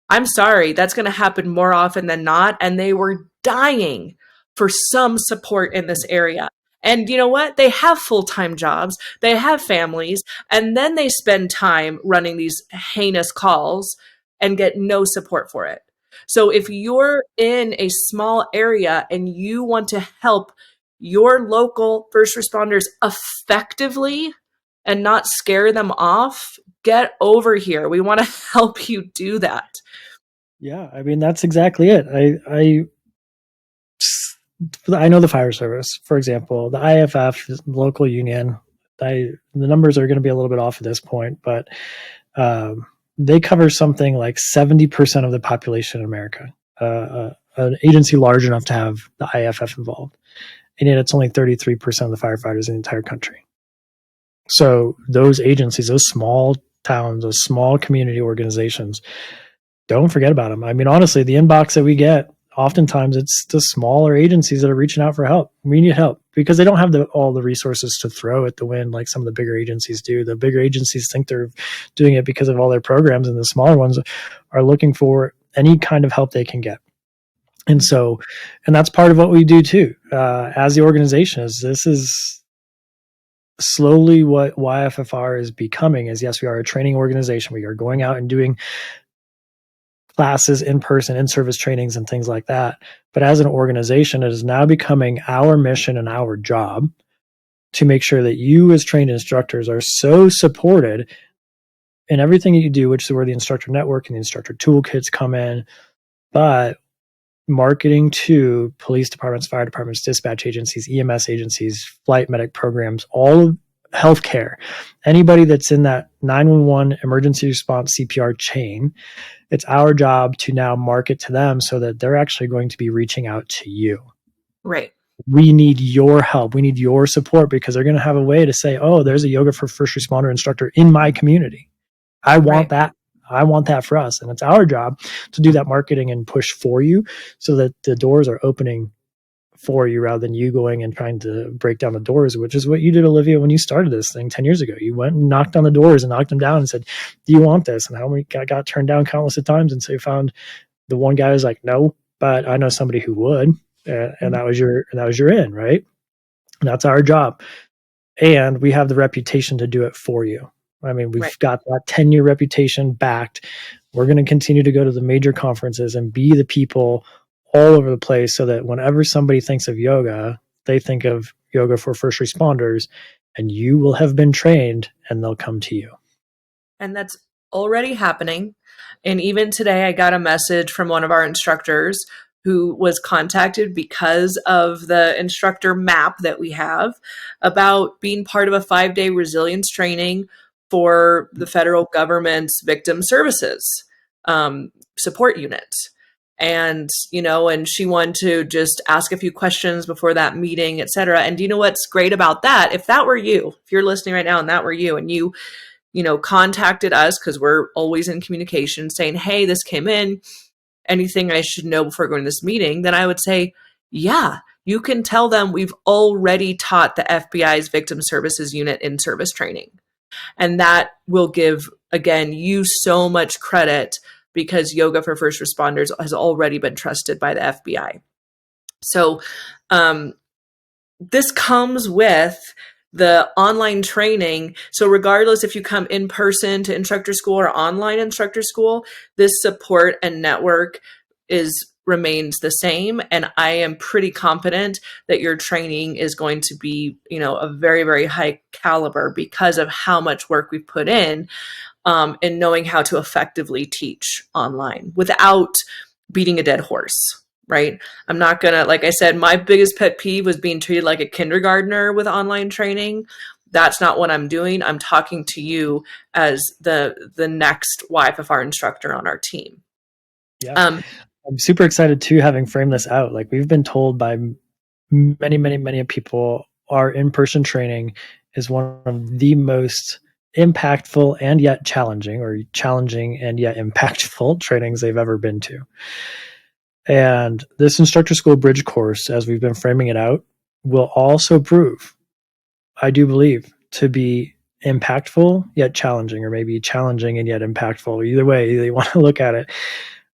I'm sorry, that's going to happen more often than not. And they were dying for some support in this area. And you know what? They have full-time jobs, they have families, and then they spend time running these heinous calls and get no support for it. So if you're in a small area and you want to help your local first responders effectively and not scare them off, get over here. We want to help you do that. Yeah, I mean, that's exactly it. I know the fire service, for example, the IFF, the local union. The numbers are going to be a little bit off at this point, but they cover something like 70% of the population in America. An agency large enough to have the IFF involved, and yet it's only 33% of the firefighters in the entire country. So those agencies, those small towns, those small community organizations, don't forget about them. I mean, honestly, the inbox that we get, oftentimes it's the smaller agencies that are reaching out for help. We need help because they don't have all the resources to throw at the wind like some of the bigger agencies do. The bigger agencies think they're doing it because of all their programs, and the smaller ones are looking for any kind of help they can get. And so, and that's part of what we do too, as the organization. This is slowly what YFFR is becoming. Is yes, we are a training organization. We are going out and doing classes in person, in-service trainings and things like that. But as an organization, it is now becoming our mission and our job to make sure that you as trained instructors are so supported in everything that you do, which is where the instructor network and the instructor toolkits come in. But marketing to police departments, fire departments, dispatch agencies, EMS agencies, flight medic programs, all of healthcare, anybody that's in that 911 emergency response CPR chain, it's our job to now market to them so that they're actually going to be reaching out to you. Right. We need your help. We need your support because they're going to have a way to say, oh, there's a yoga for first responder instructor in my community. I want that. I want that for us. And it's our job to do that marketing and push for you so that the doors are opening for you rather than you going and trying to break down the doors, which is what you did, Olivia, when you started this thing 10 years ago. You went and knocked on the doors and knocked them down and said, do you want this? And how many got turned down countless of times. And so you found the one guy who's like, no, but I know somebody who would. And that was your in, right? And that's our job. And we have the reputation to do it for you. I mean, we've got that 10-year reputation backed. We're going to continue to go to the major conferences and be the people all over the place so that whenever somebody thinks of yoga, they think of yoga for first responders, and you will have been trained and they'll come to you. And that's already happening. And even today, I got a message from one of our instructors who was contacted because of the instructor map that we have about being part of a 5-day resilience training for the federal government's victim services support unit. And, and she wanted to just ask a few questions before that meeting, et cetera. And do you know what's great about that? If that were you, if you're listening right now and that were you, and you contacted us, because we're always in communication saying, hey, this came in, anything I should know before going to this meeting, then I would say, yeah, you can tell them we've already taught the FBI's victim services unit in service training. And that will give, again, you so much credit because yoga for first responders has already been trusted by the FBI. So this comes with the online training. So regardless if you come in person to instructor school or online instructor school, this support and network remains the same. And I am pretty confident that your training is going to be, a very, very high caliber because of how much work we've put in knowing how to effectively teach online without beating a dead horse. Right? I'm not going to, like I said, my biggest pet peeve was being treated like a kindergartner with online training. That's not what I'm doing. I'm talking to you as the next YFFR instructor on our team. Yeah. I'm super excited too, having framed this out. Like we've been told by many, many, many people, our in-person training is one of the most impactful and yet challenging, or challenging and yet impactful trainings they've ever been to. And this instructor school bridge course, as we've been framing it out, will also prove, I do believe, to be impactful yet challenging, or maybe challenging and yet impactful. Either way, you want to look at it,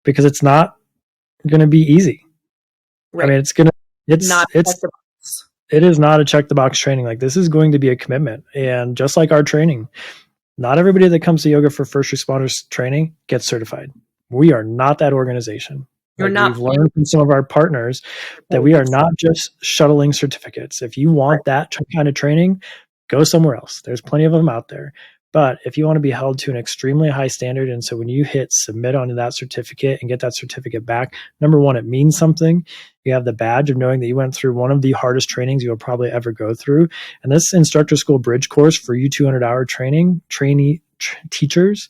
because it's not going to be easy. Right. I mean, it is not a check the box training. Like, this is going to be a commitment. And just like our training, not everybody that comes to yoga for first responders training gets certified. We are not that organization. We've learned from some of our partners that we are not just shuttling certificates. If you want that kind of training, go somewhere else. There's plenty of them out there. But if you want to be held to an extremely high standard, and so when you hit submit onto that certificate and get that certificate back, number one, it means something. You have the badge of knowing that you went through one of the hardest trainings you'll probably ever go through. And this instructor school bridge course for you 200-hour trainee teachers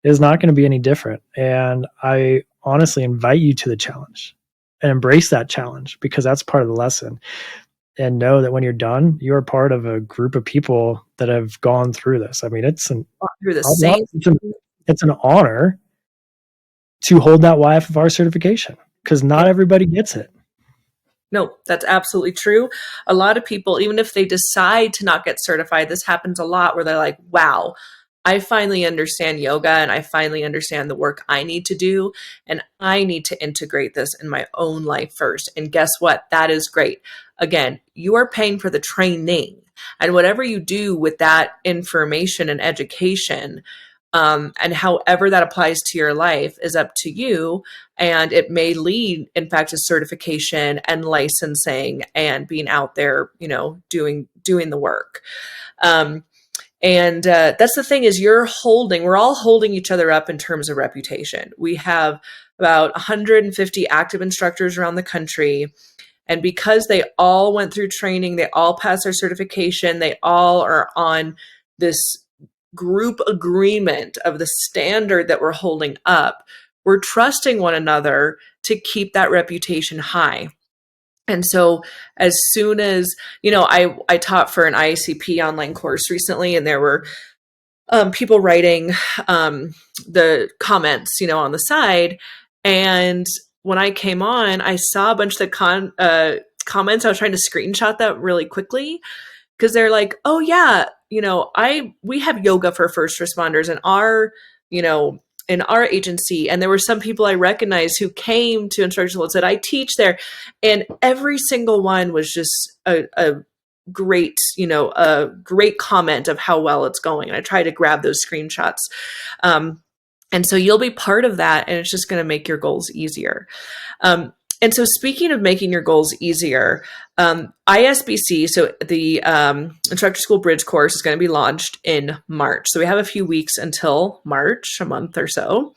is not going to be any different. And I honestly invite you to the challenge and embrace that challenge, because that's part of the lesson. and know that when you're done, you're part of a group of people that have gone through this. I mean, Through the same. it's an honor to hold that YFFR certification because not everybody gets it. No, that's absolutely true. A lot of people, even if they decide to not get certified, this happens a lot where they're like, wow, I finally understand yoga and I finally understand the work I need to do. And I need to integrate this in my own life first. And guess what? That is great. Again, you are paying for the training. And whatever you do with that information and education, and however that applies to your life is up to you. And it may lead, in fact, to certification and licensing and being out there, doing the work. And that's the thing is we're all holding each other up in terms of reputation. We have about 150 active instructors around the country. And because they all went through training, they all passed their certification, they all are on this group agreement of the standard that we're holding up, we're trusting one another to keep that reputation high. And so as soon as, I taught for an IACP online course recently, and there were people writing the comments, on the side. And when I came on, I saw a bunch of the comments. I was trying to screenshot that really quickly because they're like, oh yeah, we have yoga for first responders in our agency. And there were some people I recognized who came to Instructor School and said, I teach there. And every single one was just a great comment of how well it's going. And I try to grab those screenshots. And so you'll be part of that, and it's just going to make your goals easier. And so speaking of making your goals easier, ISBC, so the Instructor School Bridge course is going to be launched in March. So we have a few weeks until March, a month or so.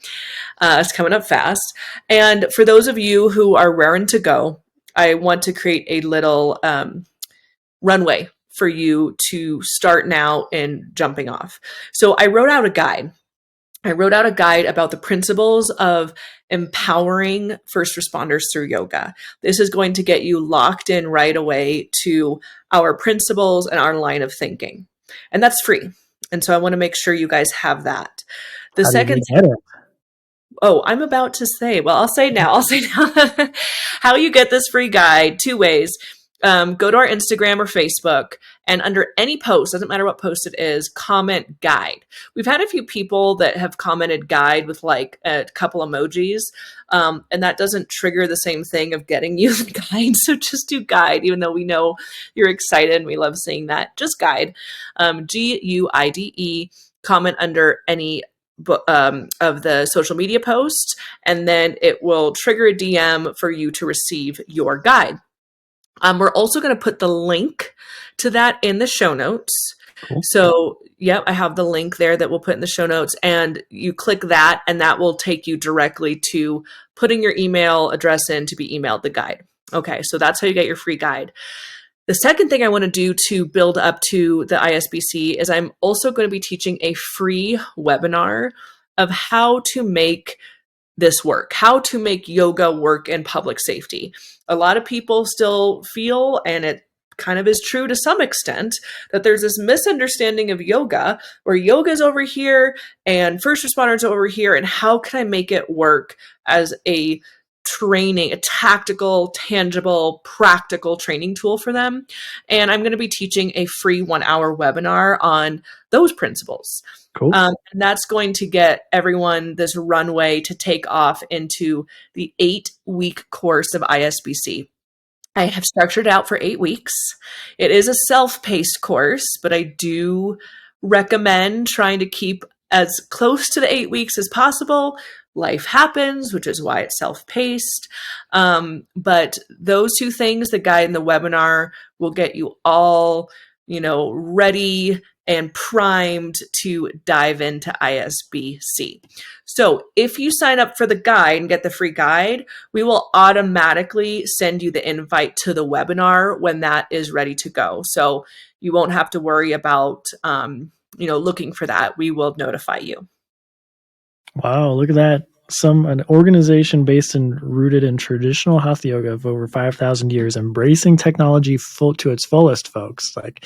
It's coming up fast. And for those of you who are raring to go, I want to create a little runway for you to start now in jumping off. So I wrote out a guide. About the principles of empowering first responders through yoga. This is going to get you locked in right away to our principles and our line of thinking. And that's free. And so I want to make sure you guys have that. The second thing, I'm about to say, I'll say now how you get this free guide, 2 ways. Go to our Instagram or Facebook, and under any post, doesn't matter what post it is, comment guide. We've had a few people that have commented guide with like a couple emojis, and that doesn't trigger the same thing of getting you the guide. So just do guide, even though we know you're excited and we love seeing that. Just guide, GUIDE, comment under any of the social media posts, and then it will trigger a DM for you to receive your guide. We're also going to put the link to that in the show notes. Cool. So, I have the link there that we'll put in the show notes, and you click that, and that will take you directly to putting your email address in to be emailed the guide. Okay, so that's how you get your free guide. The second thing I want to do to build up to the ISBC is I'm also going to be teaching a free webinar of how to make this work, how to make yoga work in public safety. A lot of people still feel, and it kind of is true to some extent, that there's this misunderstanding of yoga where yoga is over here and first responders over here. And how can I make it work as a training, a tactical, tangible, practical training tool for them? And I'm going to be teaching a free 1-hour webinar on those principles. Cool. And that's going to get everyone this runway to take off into the 8-week course of ISBC. I have structured out for 8 weeks. It is a self-paced course, but I do recommend trying to keep as close to the 8 weeks as possible. Life happens, which is why it's self-paced. But those 2 things, the guide and the webinar, will get you all, ready and primed to dive into ISBC. So if you sign up for the guide and get the free guide, we will automatically send you the invite to the webinar when that is ready to go. So you won't have to worry about, looking for that. We will notify you. Wow, look at that. an organization based and rooted in traditional hatha yoga of over 5,000 years, embracing technology to its fullest, folks. Like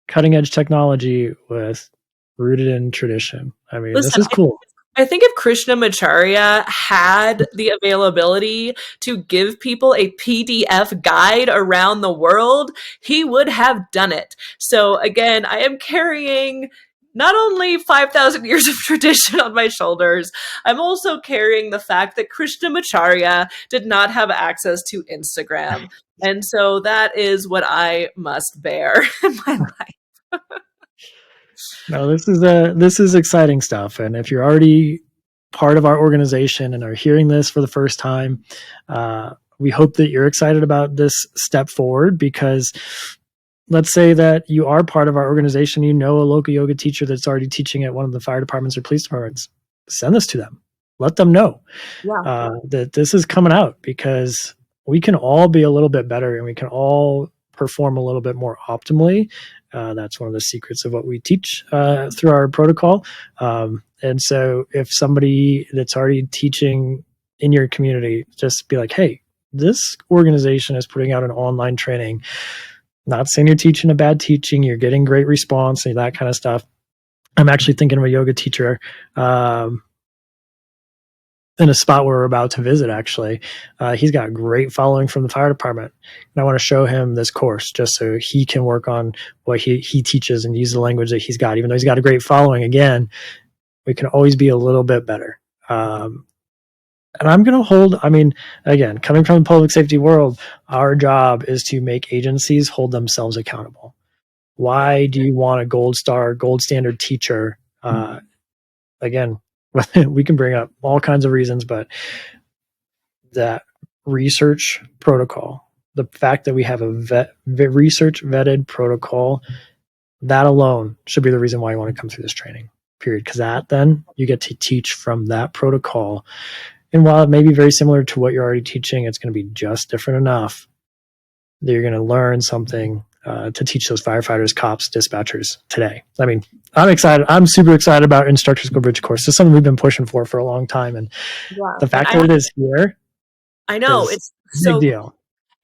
cutting edge technology with rooted in tradition. I mean, this Listen, is cool. I think if Krishnamacharya had the availability to give people a PDF guide around the world, he would have done it. So again, I am carrying not only 5,000 years of tradition on my shoulders, I'm also carrying the fact that Krishnamacharya did not have access to Instagram. And so that is what I must bear in my life. No, this is exciting stuff. And if you're already part of our organization and are hearing this for the first time, we hope that you're excited about this step forward, because let's say that you are part of our organization, you know a local yoga teacher that's already teaching at one of the fire departments or police departments. Send this to them. Let them know that this is coming out, because we can all be a little bit better and we can all perform a little bit more optimally. That's one of the secrets of what we teach through our protocol. And so if somebody that's already teaching in your community, just be like, hey, this organization is putting out an online training. Not saying you're teaching a bad teaching, you're getting great response and that kind of stuff. I'm actually thinking of a yoga teacher in a spot where we're about to visit, actually. He's got a great following from the fire department. And I want to show him this course just so he can work on what he teaches and use the language that he's got. Even though he's got a great following, again, we can always be a little bit better. And I'm going to hold, I mean, again, coming from the public safety world, our job is to make agencies hold themselves accountable. Why do you want a gold star, gold standard teacher? Again, we can bring up all kinds of reasons, but that research protocol, the fact that we have a research vetted protocol, that alone should be the reason why you want to come through this training, period. Because that then you get to teach from that protocol. And while it may be very similar to what you're already teaching, it's going to be just different enough that you're going to learn something to teach those firefighters, cops, dispatchers today. I mean, I'm excited. I'm super excited about Instructor School Bridge course. This is something we've been pushing for a long time. And the fact that it is here, I know, it's so big deal.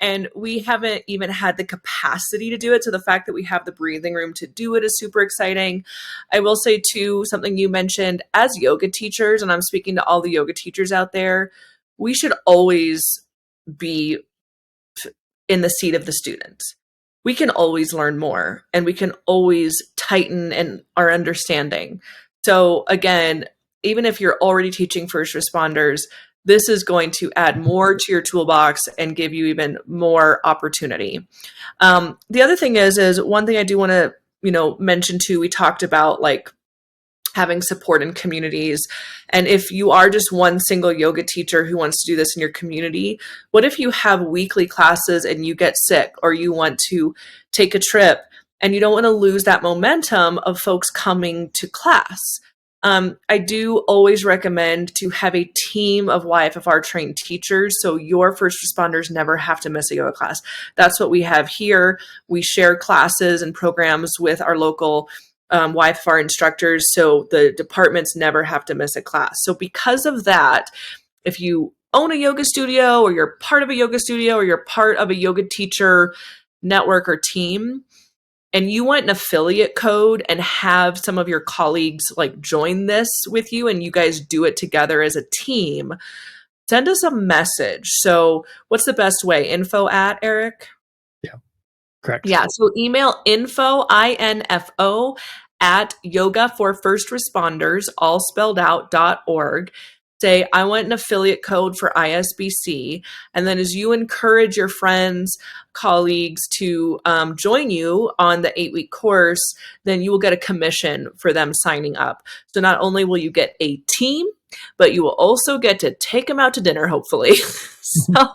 And we haven't even had the capacity to do it. So the fact that we have the breathing room to do it is super exciting. I will say too, something you mentioned, as yoga teachers, and I'm speaking to all the yoga teachers out there, we should always be in the seat of the student. We can always learn more and we can always tighten in our understanding. So again, even if you're already teaching first responders, this is going to add more to your toolbox and give you even more opportunity. The other thing is one thing I do want to, mention too, we talked about like having support in communities. And if you are just one single yoga teacher who wants to do this in your community, what if you have weekly classes and you get sick or you want to take a trip and you don't want to lose that momentum of folks coming to class? I do always recommend to have a team of YFFR trained teachers so your first responders never have to miss a yoga class. That's what we have here. We share classes and programs with our local YFFR instructors so the departments never have to miss a class. So because of that, if you own a yoga studio or you're part of a yoga studio or you're part of a yoga teacher network or team, and you want an affiliate code and have some of your colleagues like join this with you and you guys do it together as a team, send us a message. So what's the best way? Info at Eric? Yeah, correct. Yeah. So email info, INFO at yoga for first responders, all spelled out, .org. Say, I want an affiliate code for ISBC. And then as you encourage your friends, colleagues to join you on the 8-week course, then you will get a commission for them signing up. So not only will you get a team, but you will also get to take them out to dinner, hopefully. So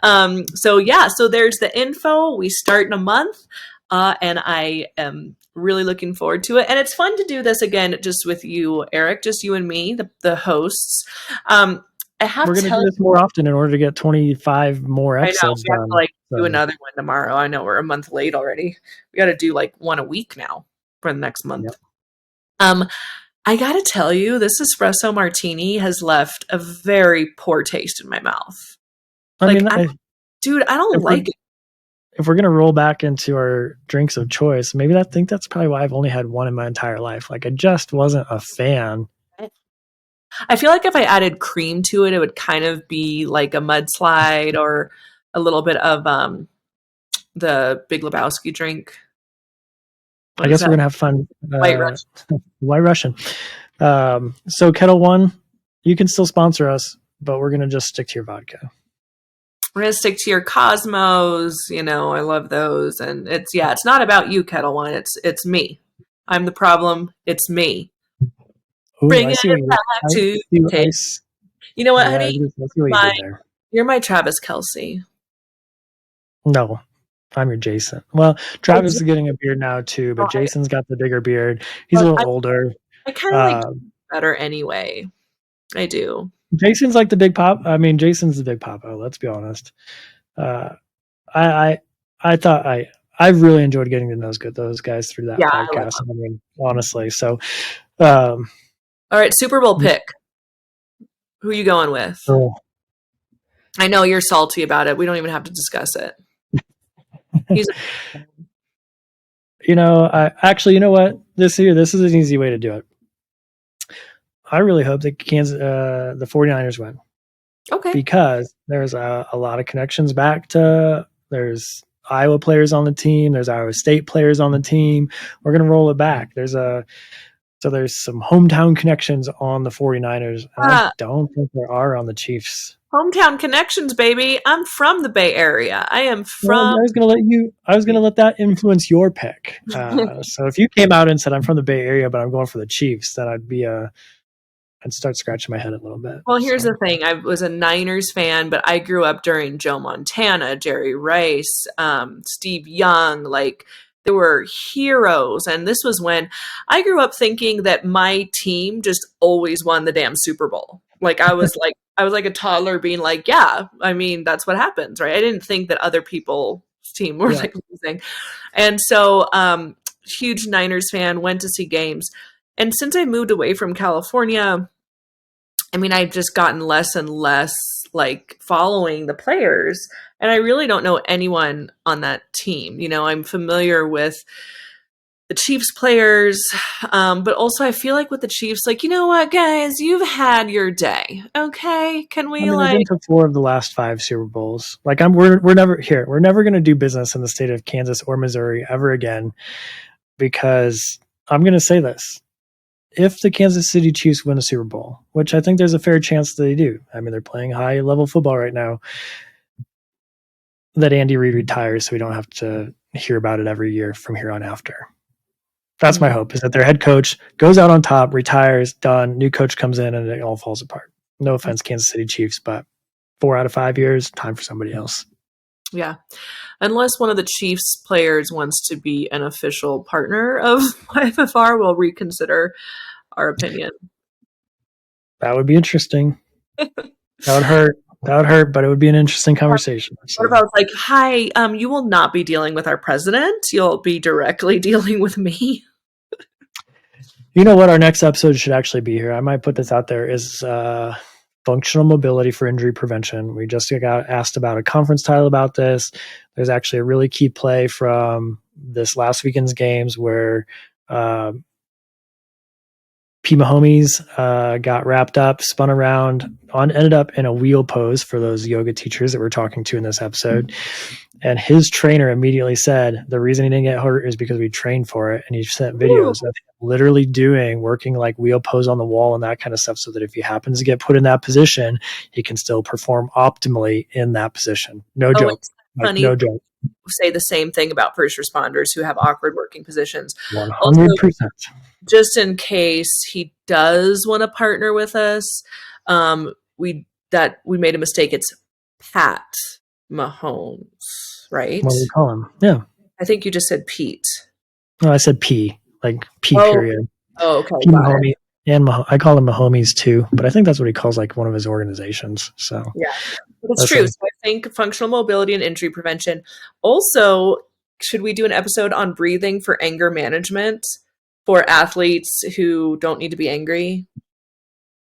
there's the info. We start in a month. And I am really looking forward to it. And it's fun to do this again, just with you, Eric, just you and me, the hosts. We're going to do this more often in order to get 25 more episodes done. We have to do another one tomorrow. I know we're a month late already. We got to do like one a week now for the next month. Yep. I gotta tell you, this espresso martini has left a very poor taste in my mouth. I Like, mean, dude, I don't if we're like it. if we're gonna roll back into our drinks of choice, maybe I think that's probably why I've only had one in my entire life. Like I just wasn't a fan. I feel like if I added cream to it, it would kind of be like a mudslide or a little bit of the Big Lebowski drink. I What is guess we're that? gonna have fun. White Russian. Why Russian? So Kettle One, you can still sponsor us, but we're gonna just stick to your vodka. We're gonna stick to your Cosmos. You know, I love those, and it's not about you, Kettle One. It's me. I'm the problem. It's me. Ooh, Bring I it see what you. back I to see. take. You know what, Yeah, I honey? see what you My did there. You're my Travis Kelsey. No, I'm your Jason. Well, Oh, Travis is getting a beard now too, but Jason's got the bigger beard. He's a look, little older. I kind of like Uh, better anyway. I do. Jason's like the big pop. I mean, Jason's the big papa. Let's be honest. Uh, I, I, I thought I've really enjoyed getting to know those guys through that Yeah, I like podcast. them. I mean, honestly. So, um, All right, Super Bowl pick. Who are you going with? so, I know you're salty about it. We don't even have to discuss it. He's you know what? This is an easy way to do it. I really hope that the 49ers win okay. because there's a lot of connections back to there's Iowa players on the team. There's Iowa State players on the team. We're going to roll it back. There's some hometown connections on the 49ers, and I don't think there are on the Chiefs. Hometown connections, baby. I'm from the Bay Area. I am Well, from. I was gonna let that influence your pick. So if you came out and said I'm from the Bay Area, but I'm going for the Chiefs, then I'd start scratching my head a little bit. Well, here's the thing. I was a Niners fan, but I grew up during Joe Montana, Jerry Rice, Steve Young. Like, there were heroes. And this was when I grew up thinking that my team just always won the damn Super Bowl. I was like a toddler being like, yeah, I mean, that's what happens, right? I didn't think that other people's team were Yeah. like losing. And so, huge Niners fan, went to see games. And since I moved away from California, I mean, I've just gotten less and less like following the players, and I really don't know anyone on that team. You know, I'm familiar with the Chiefs players, but also I feel like with the Chiefs, like, you know what, guys, you've had your day. Okay, can I we mean, they've been like? to 4 of the last 5 Super Bowls. Like we're never here. We're never going to do business in the state of Kansas or Missouri ever again because I'm going to say this. If the Kansas City Chiefs win the Super Bowl, which I think there's a fair chance that they do. I mean, they're playing high level football right now. That Andy Reid retires so we don't have to hear about it every year from here on after. That's my hope, is that their head coach goes out on top, retires, done, new coach comes in, and it all falls apart. No offense, Kansas City Chiefs, but 4 out of 5 years, time for somebody else. Yeah. Unless one of the Chiefs players wants to be an official partner of YFFR, we'll reconsider our opinion. That would be interesting. That would hurt. That would hurt, but it would be an interesting conversation. So. What if I was like, hi, you will not be dealing with our president. You'll be directly dealing with me. You know what? Our next episode should actually be here. I might put this out there is functional mobility for injury prevention. We just got asked about a conference title about this. There's actually a really key play from this last weekend's games where P. Mahomes got wrapped up, spun around, ended up in a wheel pose for those yoga teachers that we're talking to in this episode. And his trainer immediately said the reason he didn't get hurt is because we trained for it. And he sent videos of him literally working like wheel pose on the wall and that kind of stuff so that if he happens to get put in that position, he can still perform optimally in that position. No joke. Funny. No joke. Say the same thing about first responders who have awkward working positions. 100%. Also, just in case he does want to partner with us, we made a mistake. It's Pat Mahomes, right? What do we call him? Yeah. I think you just said Pete. No, I said P, like P period. Oh, okay. P Mahomie. And I call him Mahomes too, but I think that's what he calls like one of his organizations. So yeah, that's true. So I think functional mobility and injury prevention. Also, should we do an episode on breathing for anger management? for athletes who don't need to be angry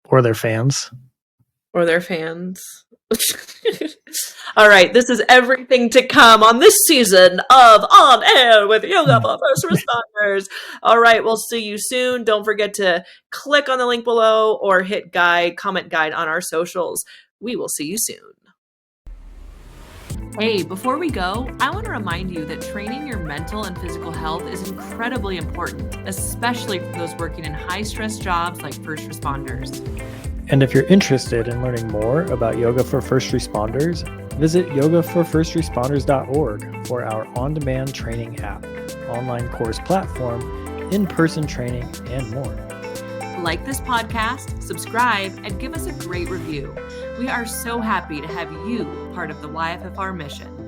Or their fans. or their fans. All right, this is everything to come on this season of On Air with Yoga for First Responders. All right, we'll see you soon. Don't forget to click on the link below or hit comment guide on our socials. We will see you soon. Hey, before we go, I want to remind you that training your mental and physical health is incredibly important, especially for those working in high-stress jobs like first responders. And if you're interested in learning more about Yoga for First Responders, visit yogaforfirstresponders.org for our on-demand training app, online course platform, in-person training, and more. Like this podcast, subscribe, and give us a great review. We are so happy to have you part of the YFFR mission.